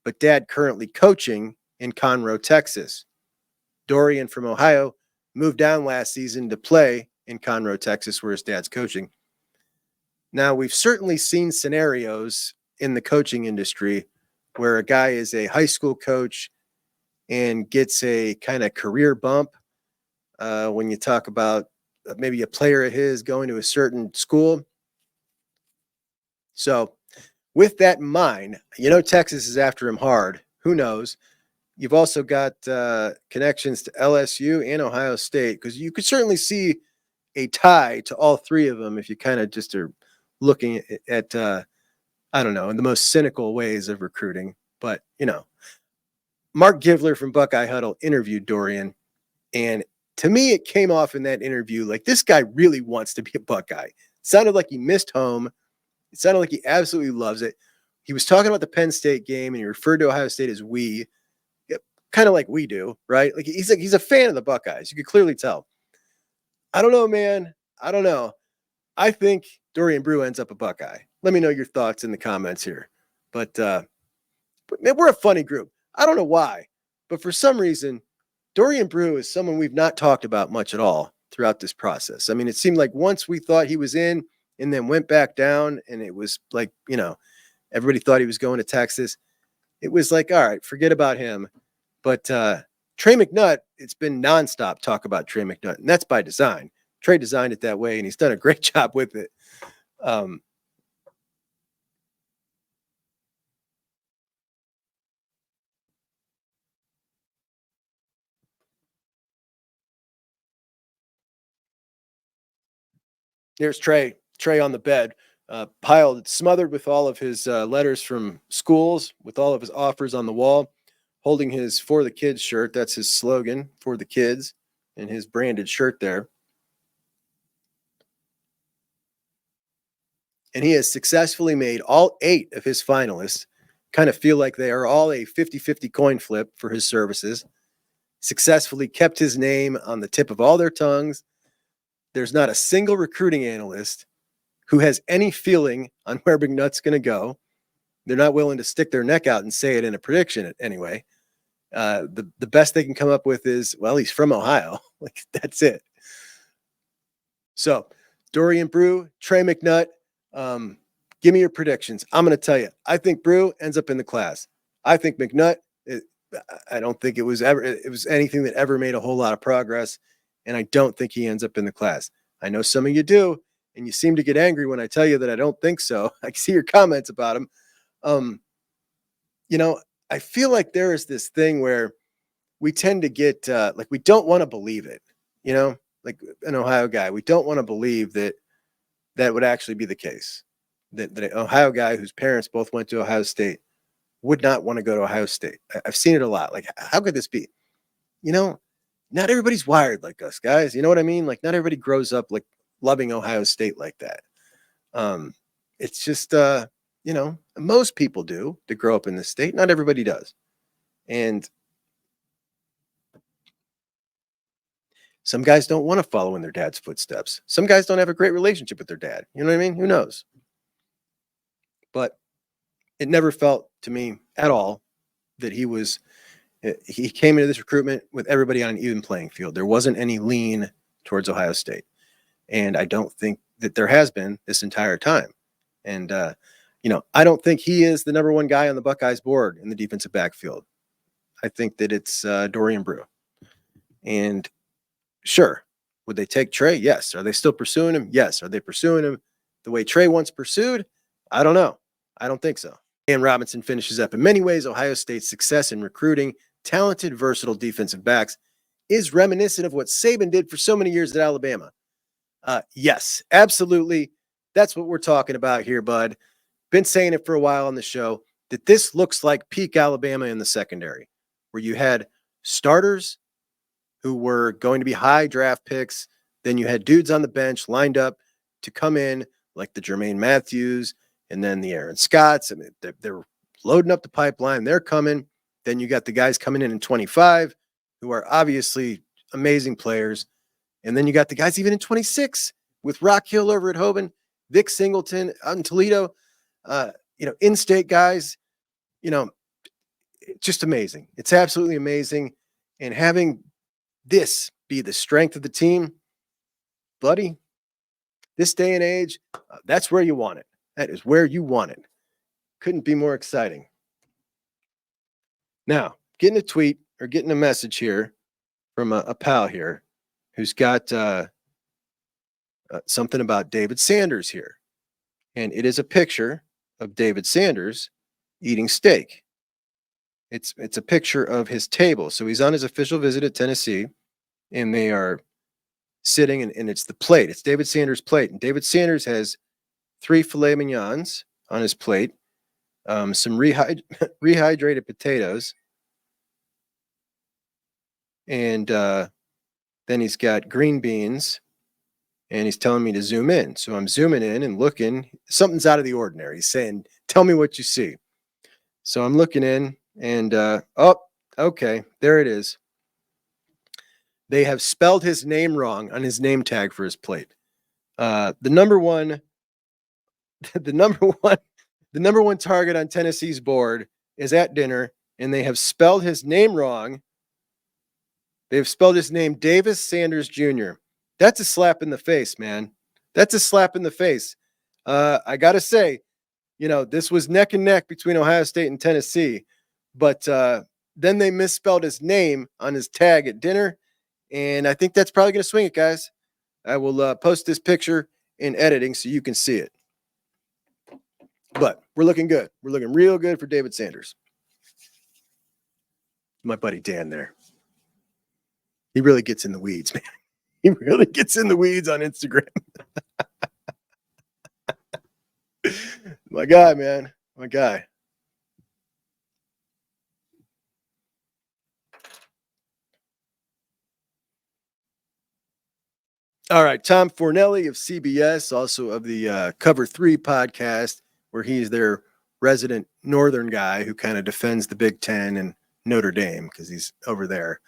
But dad currently coaching in Conroe, Texas. Dorian from Ohio moved down last season to play in Conroe, Texas, where his dad's coaching. Now, we've certainly seen scenarios in the coaching industry where a guy is a high school coach and gets a kind of career bump when you talk about maybe a player of his going to a certain school. So with that in mind, Texas is after him hard. Who knows? You've also got connections to LSU and Ohio State, because you could certainly see a tie to all three of them if you kind of just are looking at I don't know, in the most cynical ways of recruiting. But, Mark Givler from Buckeye Huddle interviewed Dorian, and to me, it came off in that interview like this guy really wants to be a Buckeye. It sounded like he missed home. It sounded like he absolutely loves it. He was talking about the Penn State game, and he referred to Ohio State as we, kind of like we do, right? Like he's a fan of the Buckeyes. You could clearly tell. I don't know, man. I don't know. I think Dorian Brew ends up a Buckeye. Let me know your thoughts in the comments here. But man, we're a funny group. I don't know why, but for some reason, Dorian Brew is someone we've not talked about much at all throughout this process. I mean, it seemed like once we thought he was in and then went back down, and it was like, everybody thought he was going to Texas. It was like, all right, forget about him. But Trey McNutt, it's been nonstop talk about Trey McNutt, and that's by design. Trey designed it that way, and he's done a great job with it. There's Trey on the bed, piled, smothered with all of his letters from schools, with all of his offers on the wall, holding his For the Kids shirt. That's his slogan, For the Kids, and his branded shirt there. And he has successfully made all 8 of his finalists kind of feel like they are all a 50-50 coin flip for his services. Successfully kept his name on the tip of all their tongues. There's not a single recruiting analyst who has any feeling on where McNutt's going to go. They're not willing to stick their neck out and say it in a prediction anyway. The best they can come up with is, well, he's from Ohio. Like, that's it. So Dorian Brew, Trey McNutt, give me your predictions. I'm going to tell you, I think Brew ends up in the class. I think McNutt, I don't think it was anything that ever made a whole lot of progress. And I don't think he ends up in the class. I know some of you do, and you seem to get angry when I tell you that I don't think so. I see your comments about him. I feel like there is this thing where we tend to get like we don't want to believe it. Like an Ohio guy, we don't want to believe that that would actually be the case. That an Ohio guy whose parents both went to Ohio State would not want to go to Ohio State. I've seen it a lot. Like, how could this be? You know, not everybody's wired like us, guys. You know what I mean? Like, not everybody grows up like loving Ohio State like that. It's just, you know, most people do to grow up in this state. Not everybody does. And some guys don't want to follow in their dad's footsteps. Some guys don't have a great relationship with their dad. You know what I mean? Who knows? But it never felt to me at all that he came into this recruitment with everybody on an even playing field. There wasn't any lean towards Ohio State. And I don't think that there has been this entire time. And, you know, I don't think he is the number one guy on the Buckeyes board in the defensive backfield. I think that it's Dorian Brew. And sure, would they take Trey? Yes. Are they still pursuing him? Yes. Are they pursuing him the way Trey once pursued? I don't know. I don't think so. And Robinson finishes up. In many ways, Ohio State's success in recruiting talented, versatile defensive backs is reminiscent of what Saban did for so many years at Alabama. Yes, absolutely. That's what we're talking about here, bud. Been saying it for a while on the show that this looks like peak Alabama in the secondary, where you had starters who were going to be high draft picks. Then you had dudes on the bench lined up to come in, like the Jermaine Matthews and then the Aaron Scotts. I mean, they're loading up the pipeline. They're coming. Then you got the guys coming in 25 who are obviously amazing players. And then you got the guys even in 26 with Rock Hill over at Hoban, Vic Singleton out in Toledo, you know, in-state guys, you know, just amazing. It's absolutely amazing. And having this be the strength of the team, buddy, this day and age, that's where you want it. That is where you want it. Couldn't be more exciting. Now, getting a tweet or getting a message here from a pal here who's got something about David Sanders here. And it is a picture of David Sanders eating steak. It's a picture of his table. So he's on his official visit at Tennessee, and they are sitting, and it's the plate. It's David Sanders' plate. And David Sanders has 3 filet mignons on his plate, some rehydrated potatoes, and then he's got green beans, and he's telling me to zoom in. So I'm zooming in and looking. Something's out of the ordinary. He's saying, tell me what you see. So I'm looking in, and oh, okay, there it is. They have spelled his name wrong on his name tag for his plate. The number one target on Tennessee's board is at dinner, and they have spelled his name wrong. They've spelled his name Davis Sanders Jr. That's a slap in the face, man. That's a slap in the face. I got to say, you know, this was neck and neck between Ohio State and Tennessee, but then they misspelled his name on his tag at dinner, and I think that's probably going to swing it, guys. I will post this picture in editing so you can see it. But we're looking good. We're looking real good for David Sanders. My buddy Dan there. He really gets in the weeds, man. He really gets in the weeds on Instagram. My guy, man. My guy. All right. Tom Fornelli of CBS, also of the Cover 3 podcast, where he's their resident Northern guy who kind of defends the Big Ten and Notre Dame because he's over there.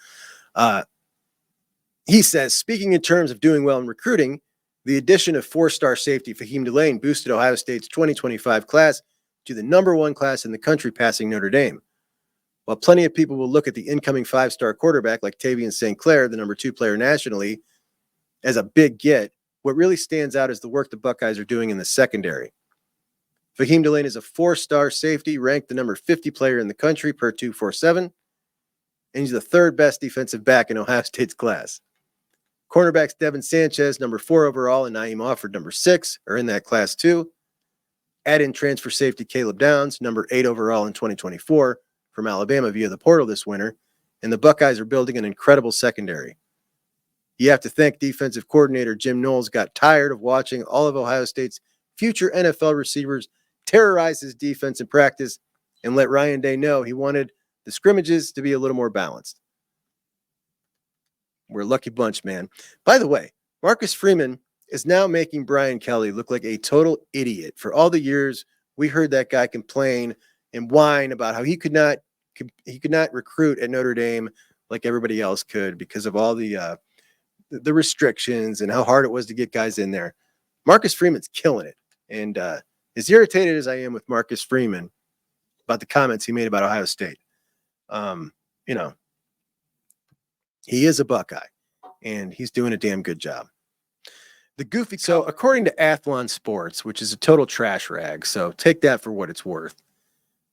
He says, speaking in terms of doing well in recruiting, the addition of 4-star safety Fahim Delane boosted Ohio State's 2025 class to the number 1 class in the country, passing Notre Dame. While plenty of people will look at the incoming 5-star quarterback like Tavian St. Clair, the number 2 player nationally, as a big get, what really stands out is the work the Buckeyes are doing in the secondary. Fahim Delane is a 4-star safety, ranked the number 50 player in the country per 247, and he's the 3rd best defensive back in Ohio State's class. Cornerbacks Devin Sanchez, number 4 overall, and Naeem Offord, number 6, are in that class too. Add in transfer safety Caleb Downs, number 8 overall in 2024 from Alabama via the portal this winter, and the Buckeyes are building an incredible secondary. You have to thank defensive coordinator Jim Knowles got tired of watching all of Ohio State's future NFL receivers terrorize his defense in practice and let Ryan Day know he wanted the scrimmages to be a little more balanced. We're a lucky bunch, man. By the way, Marcus Freeman is now making Brian Kelly look like a total idiot for all the years we heard that guy complain and whine about how he could not recruit at Notre Dame like everybody else could because of all the restrictions and how hard it was to get guys in there. Marcus Freeman's killing it. And as irritated as I am with Marcus Freeman about the comments he made about Ohio State, he is a Buckeye and he's doing a damn good job. So according to Athlon Sports, which is a total trash rag, so take that for what it's worth,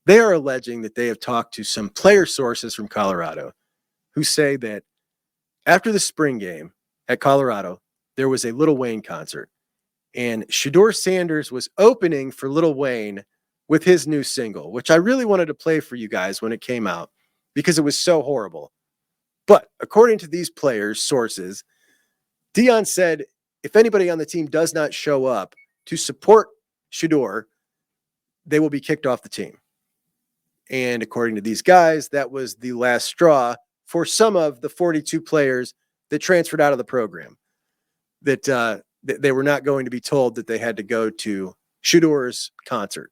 they are alleging that they have talked to some player sources from Colorado who say that after the spring game at Colorado, there was a Lil Wayne concert and Shedeur Sanders was opening for Lil Wayne with his new single, which I really wanted to play for you guys when it came out because it was so horrible. But according to these players' sources, Deion said if anybody on the team does not show up to support Shedeur, they will be kicked off the team. And according to these guys, that was the last straw for some of the 42 players that transferred out of the program, that they were not going to be told that they had to go to Shedeur's concert.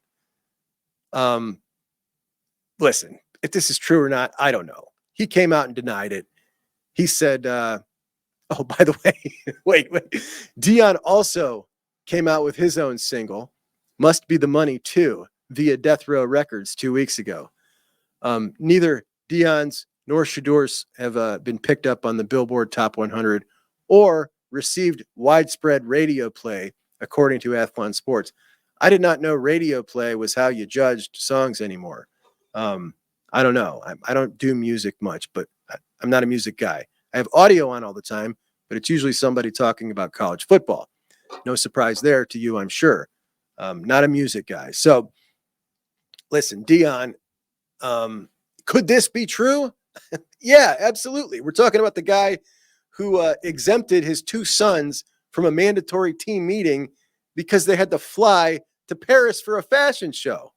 Listen, if this is true or not, I don't know. He came out and denied it. He said, oh, by the way, wait. Deion also came out with his own single, Must Be the Money Too, via Death Row Records 2 weeks ago. Neither Deion's nor Shedeur's have been picked up on the Billboard Top 100 or received widespread radio play, according to Athlon Sports. I did not know radio play was how you judged songs anymore. I don't know. I don't do music much, but I'm not a music guy. I have audio on all the time, but it's usually somebody talking about college football. No surprise there to you, I'm sure. Not a music guy. So listen, Deion, could this be true? Yeah, absolutely. We're talking about the guy who exempted his two sons from a mandatory team meeting because they had to fly to Paris for a fashion show.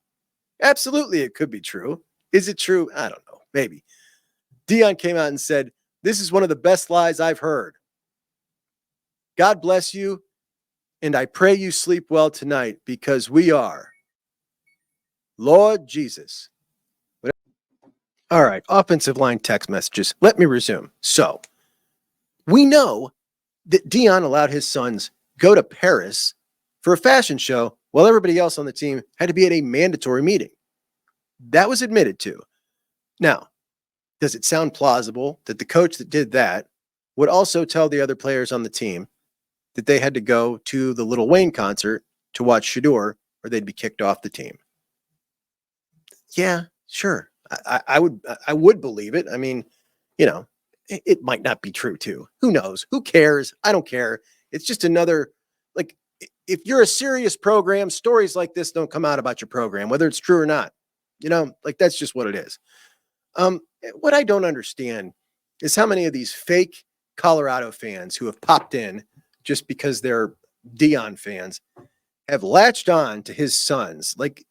Absolutely, it could be true. Is it true? I don't know. Maybe. Deion came out and said, "This is one of the best lies I've heard. God bless you, and I pray you sleep well tonight because we are Lord Jesus." All right, offensive line text messages. Let me resume. So, we know that Deion allowed his sons go to Paris for a fashion show while everybody else on the team had to be at a mandatory meeting. That was admitted to. Now, does it sound plausible that the coach that did that would also tell the other players on the team that they had to go to the Lil Wayne concert to watch Shedeur or they'd be kicked off the team? Yeah, sure. I would believe it. I mean, it might not be true too. Who knows? Who cares? I don't care. It's just another, like, if you're a serious program, stories like this don't come out about your program, whether it's true or not. That's just what it is. What I don't understand is how many of these fake Colorado fans who have popped in just because they're Deion fans have latched on to his sons, like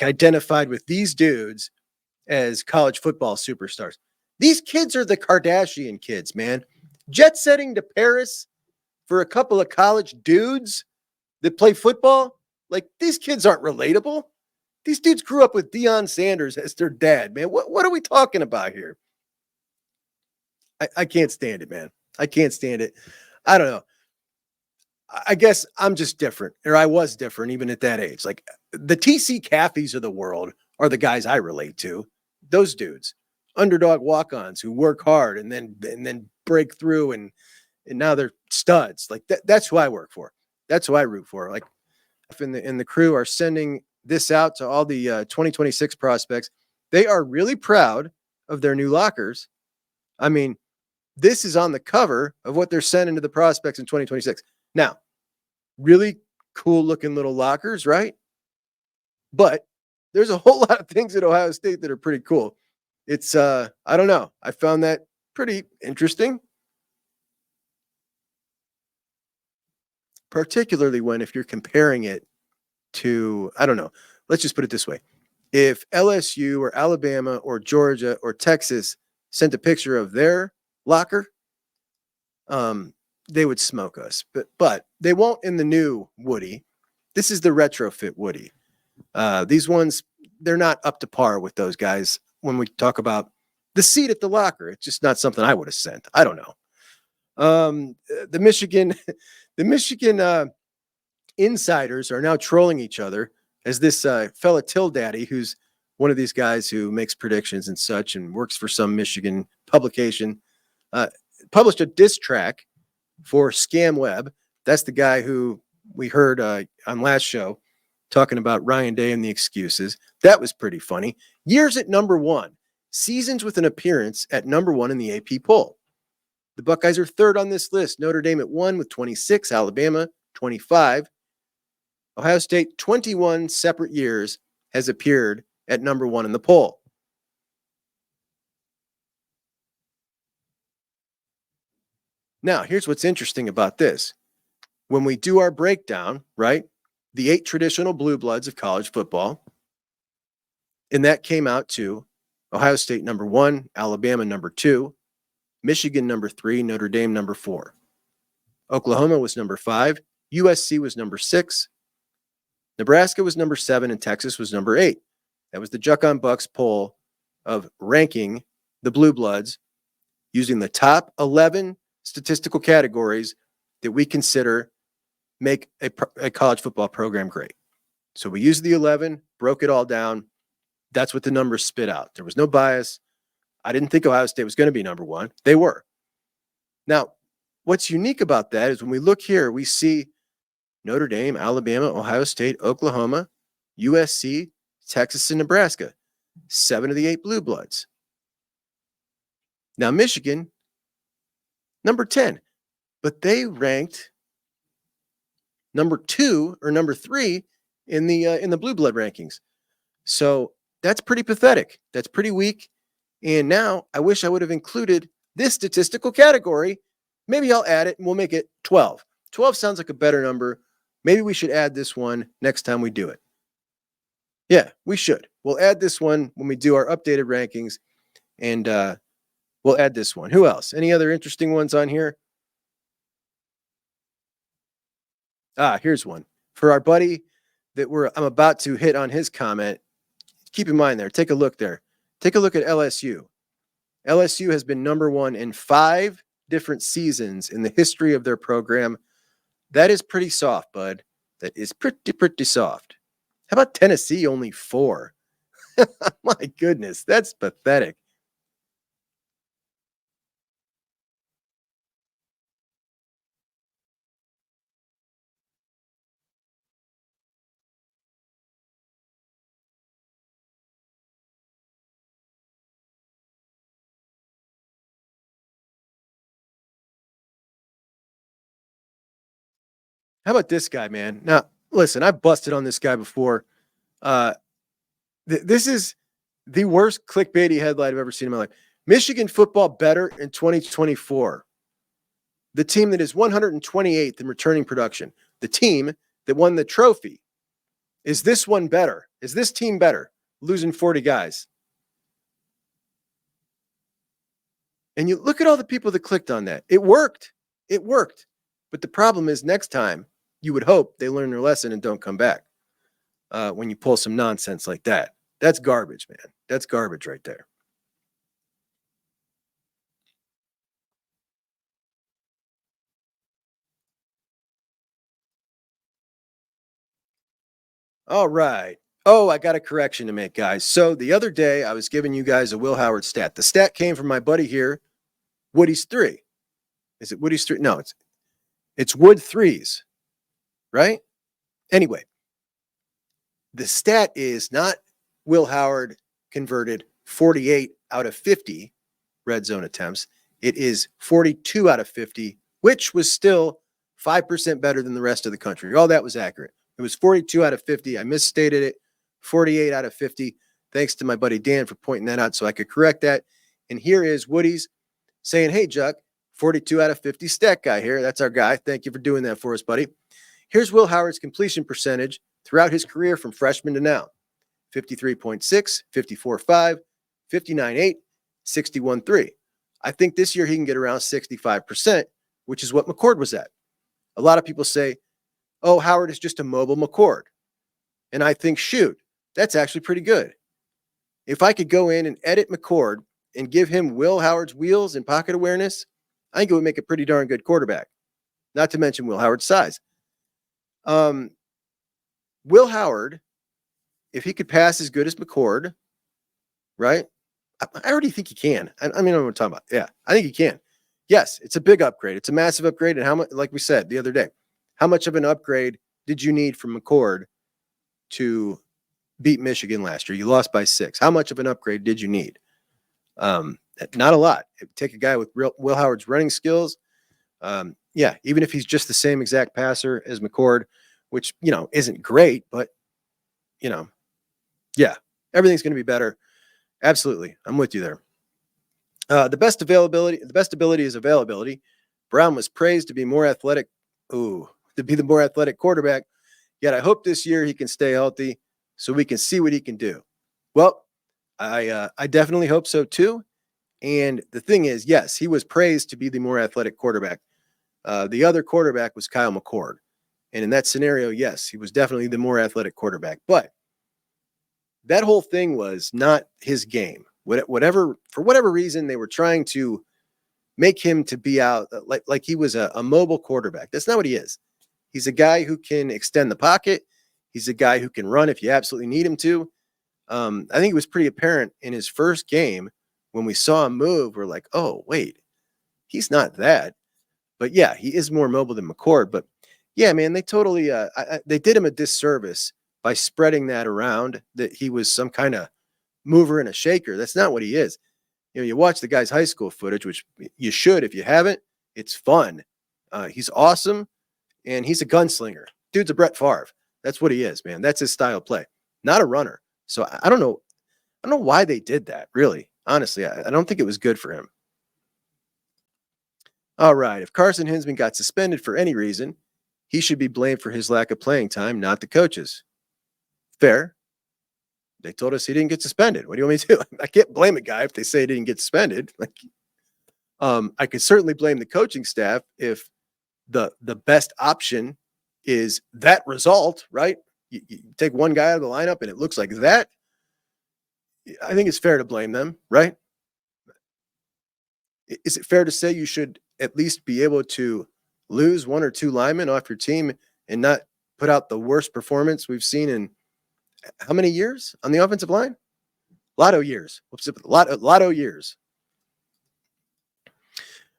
identified with these dudes as college football superstars. These kids are the Kardashian kids, man. Jet setting to Paris for a couple of college dudes that play football. Like, these kids aren't relatable. These dudes grew up with Deion Sanders as their dad, man. What are we talking about here? I can't stand it, man. I can't stand it. I don't know. I guess I'm just different, or I was different even at that age. Like, the TC Caffeys of the world are the guys I relate to. Those dudes, underdog walk-ons who work hard and then break through and now they're studs. Like, that's who I work for. That's who I root for. Like, and the crew are sending this out to all the 2026 prospects. They are really proud of their new lockers. I mean, this is on the cover of what they're sending to the prospects in 2026. Now, really cool looking little lockers, right? But there's a whole lot of things at Ohio State that are pretty cool. It's, I don't know. I found that pretty interesting. particularly when if you're comparing it to, I don't know, let's just put it this way. If LSU or Alabama or Georgia or Texas sent a picture of their locker, they would smoke us. But they won't in the new Woody. This is the retrofit Woody. These ones, they're not up to par with those guys when we talk about the seat at the locker. It's just not something I would have sent. I don't know. The Michigan insiders are now trolling each other as this fella Till Daddy, who's one of these guys who makes predictions and such and works for some Michigan publication, published a diss track for Scam Web. That's the guy who we heard on last show talking about Ryan Day and the excuses. That was pretty funny. Years at number one, seasons with an appearance at number one in the AP poll. The Buckeyes are third on this list. Notre Dame at 1 with 26, Alabama 25. Ohio State, 21 separate years, has appeared at number one in the poll. Now, here's what's interesting about this. When we do our breakdown, right, the 8 traditional blue bloods of college football, and that came out to Ohio State number 1, Alabama number 2, Michigan number 3, Notre Dame number 4. Oklahoma was number 5, USC was number 6, Nebraska was number 7, and Texas was number 8. That was the JUCK on Bucks poll of ranking the blue bloods using the top 11 statistical categories that we consider make a college football program great. So we used the 11, broke it all down. That's what the numbers spit out. There was no bias. I didn't think Ohio State was going to be number 1. They were. Now, what's unique about that is when we look here, we see Notre Dame, Alabama, Ohio State, Oklahoma, USC, Texas, and Nebraska. 7 of the 8 blue bloods. Now, Michigan, number 10, but they ranked number 2 or number 3 in the blue blood rankings. So that's pretty pathetic. That's pretty weak. And now I wish I would have included this statistical category. Maybe I'll add it and we'll make it 12. 12 sounds like a better number. Maybe we should add this one next time we do it. Yeah, we should. We'll add this one when we do our updated rankings, and we'll add this one. Who else? Any other interesting ones on here? Here's one. For our buddy that I'm about to hit on his comment, keep in mind there. Take a look there. Take a look at LSU. LSU has been number 1 in 5 different seasons in the history of their program. That is pretty soft, bud. That is pretty soft. How about Tennessee? Only 4. My goodness, that's pathetic. How about this guy, man? Now, listen, I've busted on this guy before. This is the worst clickbaity headline I've ever seen in my life. Michigan football better in 2024. The team that is 128th in returning production. The team that won the trophy. Is this one better? Is this team better? Losing 40 guys. And you look at all the people that clicked on that. It worked. It worked. But the problem is next time, you would hope they learn their lesson and don't come back when you pull some nonsense like that. That's garbage, man. That's garbage right there. All right. Oh, I got a correction to make, guys. So the other day, I was giving you guys a Will Howard stat. The stat came from my buddy here, Woody's 3. Is it Woody's 3? No, it's Wood 3s, right? Anyway, the stat is not Will Howard converted 48 out of 50 red zone attempts. It is 42 out of 50, which was still 5% better than the rest of the country. All that was accurate. It was 42 out of 50. I misstated it. 48 out of 50. Thanks to my buddy Dan for pointing that out so I could correct that. And here is Woody's saying, hey, Juck, 42 out of 50 stat guy here. That's our guy. Thank you for doing that for us, buddy. Here's Will Howard's completion percentage throughout his career from freshman to now. 53.6, 54.5, 59.8, 61.3. I think this year he can get around 65%, which is what McCord was at. A lot of people say, oh, Howard is just a mobile McCord. And I think, shoot, that's actually pretty good. If I could go in and edit McCord and give him Will Howard's wheels and pocket awareness, I think it would make a pretty darn good quarterback. Not to mention Will Howard's size. Will Howard, if he could pass as good as McCord, right? I already think he can. I mean, I know what I'm talking about. Yeah, I think he can. Yes, it's a big upgrade. It's a massive upgrade. And how much, like we said the other day, how much of an upgrade did you need from McCord to beat Michigan last year? You lost by 6. How much of an upgrade did you need? Not a lot. Take a guy with Will Howard's running skills. Yeah, even if he's just the same exact passer as McCord, which, you know, isn't great, but, you know, yeah, everything's going to be better. Absolutely. I'm with you there. The best ability is availability. Brown was praised to be more athletic. To be the more athletic quarterback. Yet I hope this year he can stay healthy so we can see what he can do. Well, I definitely hope so too. And the thing is, yes, he was praised to be the more athletic quarterback. The other quarterback was Kyle McCord. And in that scenario, yes, he was definitely the more athletic quarterback. But that whole thing was not his game. For whatever reason, they were trying to make him to be out like he was a mobile quarterback. That's not what he is. He's a guy who can extend the pocket. He's a guy who can run if you absolutely need him to. I think it was pretty apparent in his first game when we saw him move. We're like, oh, wait, he's not that. But yeah, he is more mobile than McCord. But yeah, man, they totally they did him a disservice by spreading that around that he was some kind of mover and a shaker. That's not what he is. You know, you watch the guy's high school footage, which you should if you haven't. It's fun. He's awesome, and he's a gunslinger. Dude's a Brett Favre. That's what he is, man. That's his style of play. Not a runner. So I don't know. I don't know why they did that, really. Honestly, I don't think it was good for him. All right. If Carson Hensman got suspended for any reason, he should be blamed for his lack of playing time, not the coaches. Fair. They told us he didn't get suspended. What do you want me to do? I can't blame a guy if they say he didn't get suspended. Like, I could certainly blame the coaching staff if the best option is that result, right? You take one guy out of the lineup and it looks like that. I think it's fair to blame them, right? Is it fair to say you should at least be able to lose 1 or 2 linemen off your team and not put out the worst performance we've seen in how many years on the offensive line? Lotto years. Lotto years.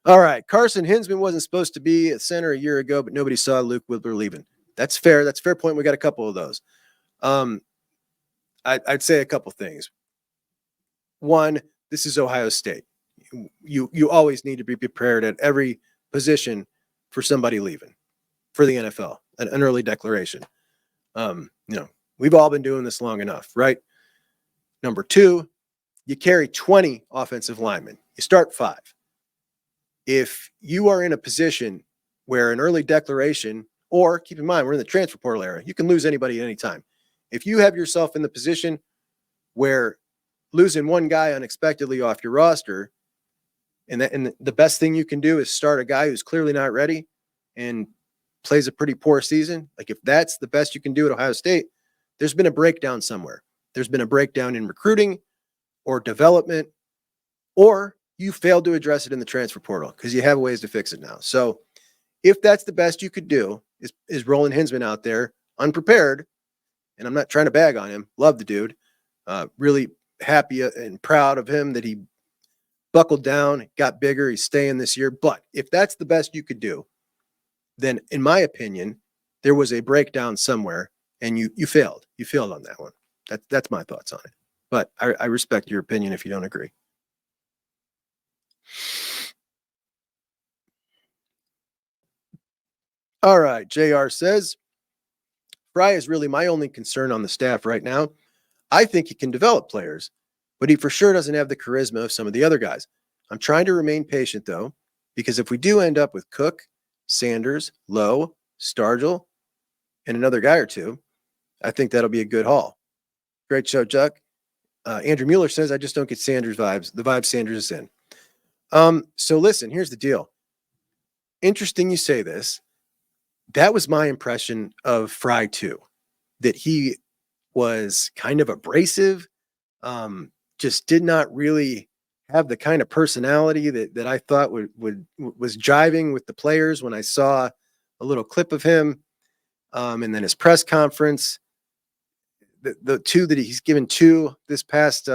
All right. Carson Hensman wasn't supposed to be at center a year ago, but nobody saw Luke Wilbur leaving. That's fair. That's a fair point. We got a couple of those. I'd say a couple things. One, this is Ohio State. You always need to be prepared at every position for somebody leaving for the NFL, an early declaration. You know, we've all been doing this long enough, right? Number 2, you carry 20 offensive linemen. You start 5. If you are in a position where an early declaration, or keep in mind, we're in the transfer portal era, you can lose anybody at any time. If you have yourself in the position where losing one guy unexpectedly off your roster, and the best thing you can do is start a guy who's clearly not ready and plays a pretty poor season. Like, if that's the best you can do at Ohio State, there's been a breakdown somewhere. There's been a breakdown in recruiting or development, or you failed to address it in the transfer portal because you have ways to fix it now. So if that's the best you could do is rolling Hensman out there unprepared, and I'm not trying to bag on him, love the dude, really happy and proud of him that he buckled down, got bigger, he's staying this year. But if that's the best you could do, then in my opinion, there was a breakdown somewhere and you failed. You failed on that one. That's my thoughts on it. But I respect your opinion if you don't agree. All right. JR says, Fry is really my only concern on the staff right now. I think he can develop players, but he for sure doesn't have the charisma of some of the other guys. I'm trying to remain patient, though, Because if we do end up with Cook, Sanders, Lowe, Stargell, and another guy or two, I think that'll be a good haul. Great show, Juck. Andrew Mueller says, I just don't get Sanders vibes. The vibe Sanders is in. So listen, here's the deal. Interesting you say this. That was my impression of Fry too, that he was kind of abrasive, just did not really have the kind of personality that I thought was jiving with the players when I saw a little clip of him. And then his press conference, the two that he's given two this past,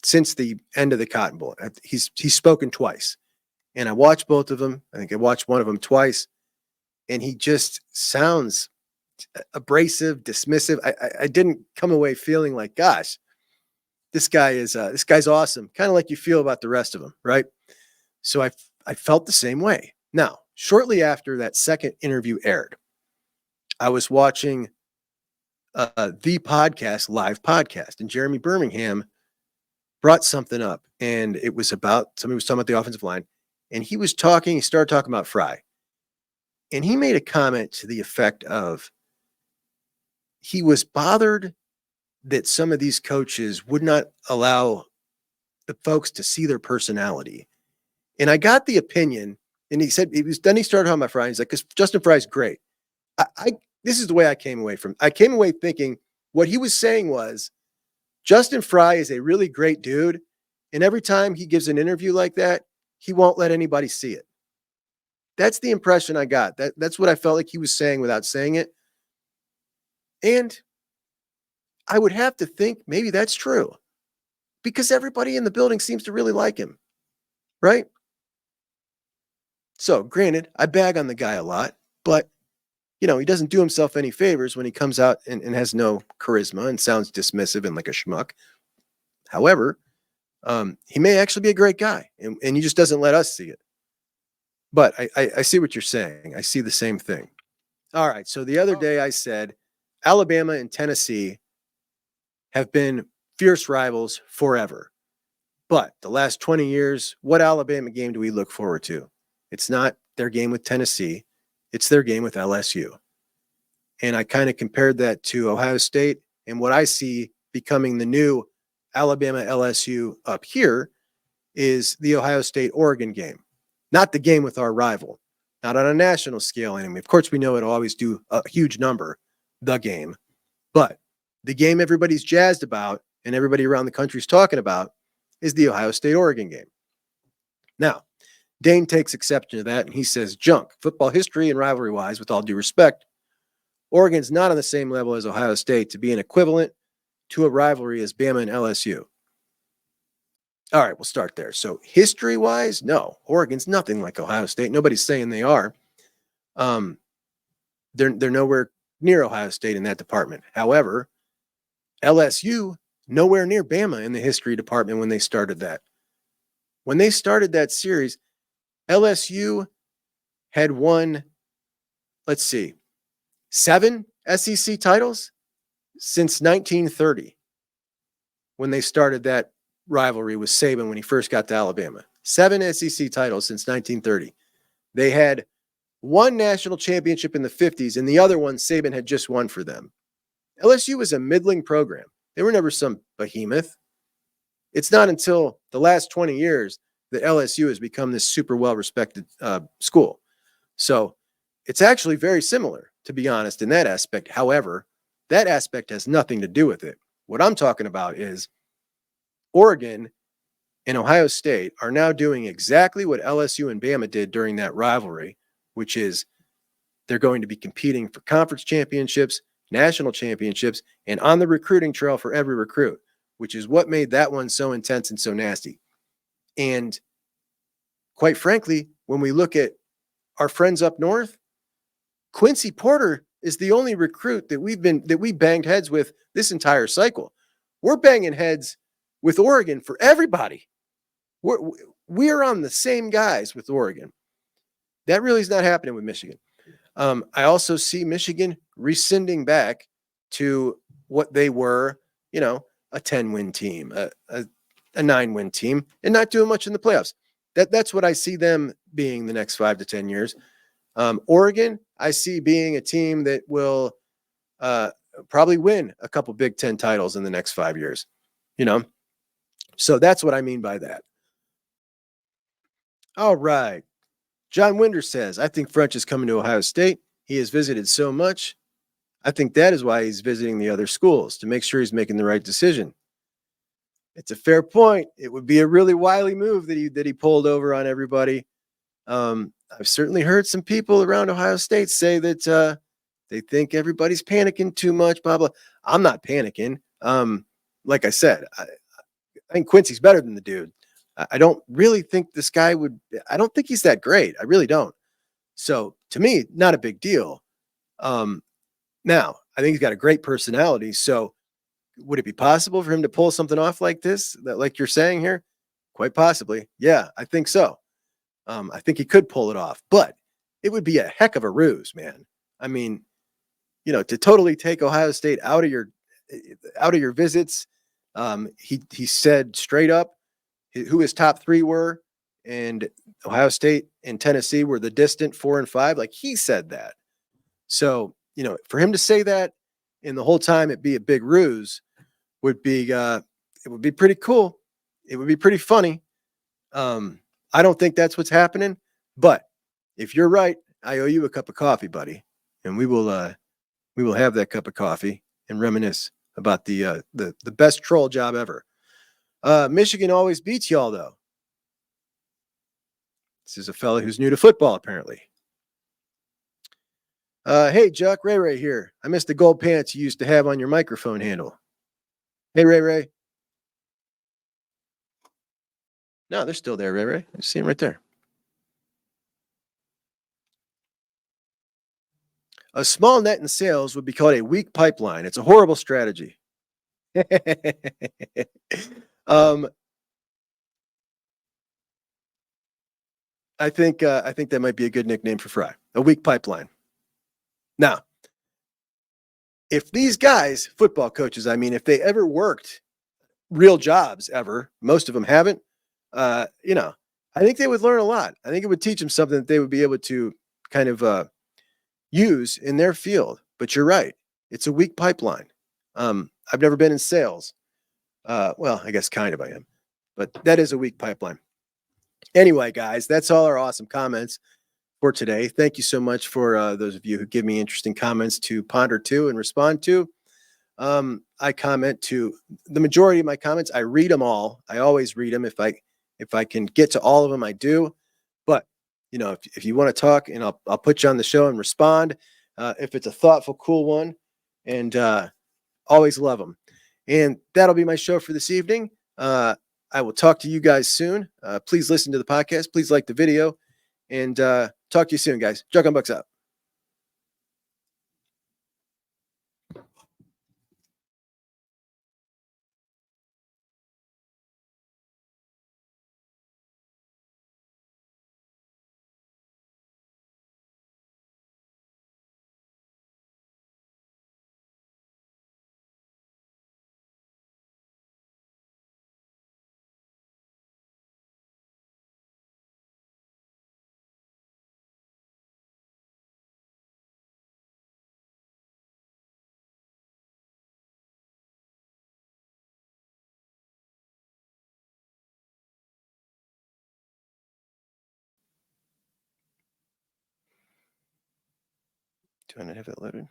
since the end of the Cotton Bowl, he's spoken twice, and I watched both of them. I think I watched one of them twice, and he just sounds abrasive, dismissive. I didn't come away feeling like, gosh, this guy's awesome. Kind of like you feel about the rest of them, right? So I felt the same way. Now, shortly after that second interview aired, I was watching the podcast, live podcast, and Jeremy Birmingham brought something up, and it was about, somebody was talking about the offensive line, and he started talking about Fry, and he made a comment to the effect of, he was bothered that some of these coaches would not allow the folks to see their personality. And I got the opinion, and he said, then he started talking about Fry. He's like, because Justin Fry's great. This is the way I came away from. I came away thinking what he was saying was, Justin Fry is a really great dude, and every time he gives an interview like that, he won't let anybody see it. That's the impression I got. That's what I felt like he was saying without saying it. And I would have to think maybe that's true, because everybody in the building seems to really like him, right? So granted, I bag on the guy a lot, but he doesn't do himself any favors when he comes out and has no charisma and sounds dismissive and like a schmuck. However, he may actually be a great guy, and he just doesn't let us see it. But I see what you're saying. I see the same thing. All right. So the other day I said, Alabama and Tennessee have been fierce rivals forever. But the last 20 years, what Alabama game do we look forward to? It's not their game with Tennessee. It's their game with LSU. And I kind of compared that to Ohio State, and what I see becoming the new Alabama LSU up here is the Ohio State-Oregon game. Not the game with our rival. Not on a national scale anyway. Of course, we know it'll always do a huge number, the game. But the game everybody's jazzed about and everybody around the country is talking about is the Ohio State-Oregon game. Now, Dane takes exception to that, and he says, junk, football history and rivalry-wise, with all due respect, Oregon's not on the same level as Ohio State to be an equivalent to a rivalry as Bama and LSU. All right, we'll start there. So history-wise, no, Oregon's nothing like Ohio State. Nobody's saying they are. They're nowhere near Ohio State in that department. However, LSU, nowhere near Bama in the history department when they started that. When they started that series, LSU had won, 7 SEC titles since 1930 when they started that rivalry with Saban when he first got to Alabama. 7 SEC titles since 1930. They had one national championship in the 50s, and the other one Saban had just won for them. LSU was a middling program. They were never some behemoth. It's not until the last 20 years that LSU has become this super well-respected school. So it's actually very similar, to be honest, in that aspect. However, that aspect has nothing to do with it. What I'm talking about is Oregon and Ohio State are now doing exactly what LSU and Bama did during that rivalry, which is they're going to be competing for conference championships, national championships, and on the recruiting trail for every recruit, which is what made that one so intense and so nasty. And quite frankly, when we look at our friends up north, Quincy Porter is the only recruit that we banged heads with this entire cycle. We're banging heads with Oregon for everybody. We're on the same guys with Oregon. That really is not happening with Michigan. I also see Michigan rescinding back to what they were, a 10-win team, a 9-win team and not doing much in the playoffs. That's what I see them being the next 5 to 10 years. Oregon, I see being a team that will probably win a couple Big Ten titles in the next 5 years. So that's what I mean by that. All right. John Winder says, I think French is coming to Ohio State. He has visited so much. I think that is why he's visiting the other schools, to make sure he's making the right decision. It's a fair point. It would be a really wily move that he pulled over on everybody. I've certainly heard some people around Ohio State say that they think everybody's panicking too much, blah, blah. I'm not panicking. Like I said, I think Quincy's better than the dude. I don't really think this guy I don't think he's that great. I really don't. So to me, not a big deal. Now, I think he's got a great personality. So would it be possible for him to pull something off like this, like you're saying here? Quite possibly. Yeah, I think so. I think he could pull it off, but it would be a heck of a ruse, man. I mean, to totally take Ohio State out of your visits. He said straight up who his top 3 were, and Ohio State and Tennessee were the distant 4 and 5. Like, he said that. So, for him to say that and the whole time it be a big ruse would be, it would be pretty cool. It would be pretty funny. I don't think that's what's happening, but if you're right, I owe you a cup of coffee, buddy. And we will have that cup of coffee and reminisce about the best troll job ever. Michigan always beats y'all, though. This is a fella who's new to football, apparently. Hey, Juck, Ray here. I missed the gold pants you used to have on your microphone handle. Hey, Ray. No, they're still there, Ray. I see him right there. A small net in sales would be called a weak pipeline. It's a horrible strategy. I think that might be a good nickname for Fry. A weak pipeline. Now, if these guys, football coaches, if they ever worked real jobs ever, most of them haven't, I think they would learn a lot. I think it would teach them something that they would be able to kind of use in their field. But you're right. It's a weak pipeline. I've never been in sales. Well, I guess kind of I am. But that is a weak pipeline. Anyway, guys, that's all our awesome comments for today. Thank you so much for those of you who give me interesting comments to ponder to and respond to. I comment to the majority of my comments. I read them all. I always read them. If I can get to all of them, I do. But if you want to talk, and I'll put you on the show and respond if it's a thoughtful, cool one, and always love them. And that'll be my show for this evening. I will talk to you guys soon. Please listen to the podcast. Please like the video, and talk to you soon, guys. Juck on Bucks out. Do I not have it loaded?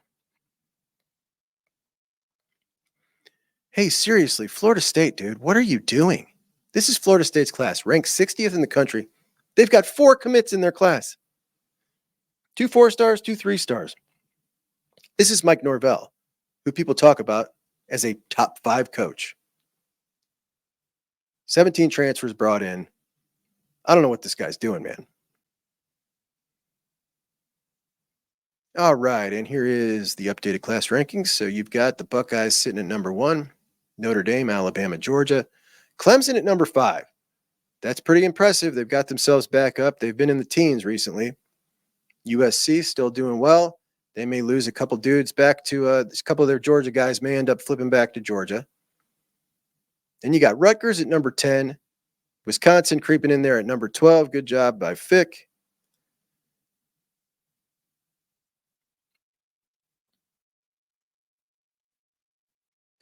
Hey, seriously, Florida State, dude, what are you doing? This is Florida State's class, ranked 60th in the country. They've got 4 commits in their class. 2 4-stars, 2 3-stars. This is Mike Norvell, who people talk about as a top 5 coach. 17 transfers brought in. I don't know what this guy's doing, man. All right, and here is the updated class rankings. So you've got the Buckeyes sitting at number 1, Notre Dame, Alabama, Georgia. Clemson at number 5. That's pretty impressive. They've got themselves back up. They've been in the teens recently. USC still doing well. They may lose a couple dudes back to a couple of their Georgia guys may end up flipping back to Georgia. Then you got Rutgers at number 10. Wisconsin creeping in there at number 12. Good job by Fick.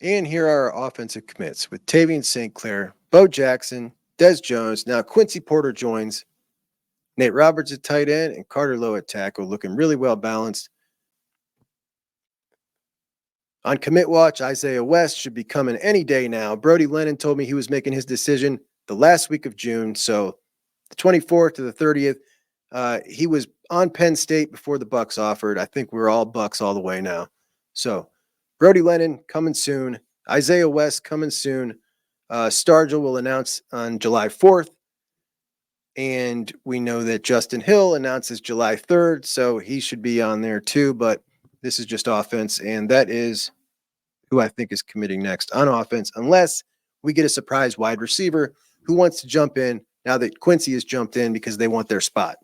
And here are our offensive commits with Tavian St. Clair, Bo Jackson, Des Jones. Now Quincy Porter joins. Nate Roberts at tight end and Carter Lowe at tackle, looking really well balanced. On commit watch, Isaiah West should be coming any day now. Brody Lennon told me he was making his decision the last week of June. So the 24th to the 30th, he was on Penn State before the Bucks offered. I think we're all Bucks all the way now. So Brody Lennon coming soon. Isaiah West coming soon. Stargell will announce on July 4th. And we know that Justin Hill announces July 3rd. So he should be on there too. But this is just offense. And that is who I think is committing next on offense, unless we get a surprise wide receiver who wants to jump in now that Quincy has jumped in because they want their spot.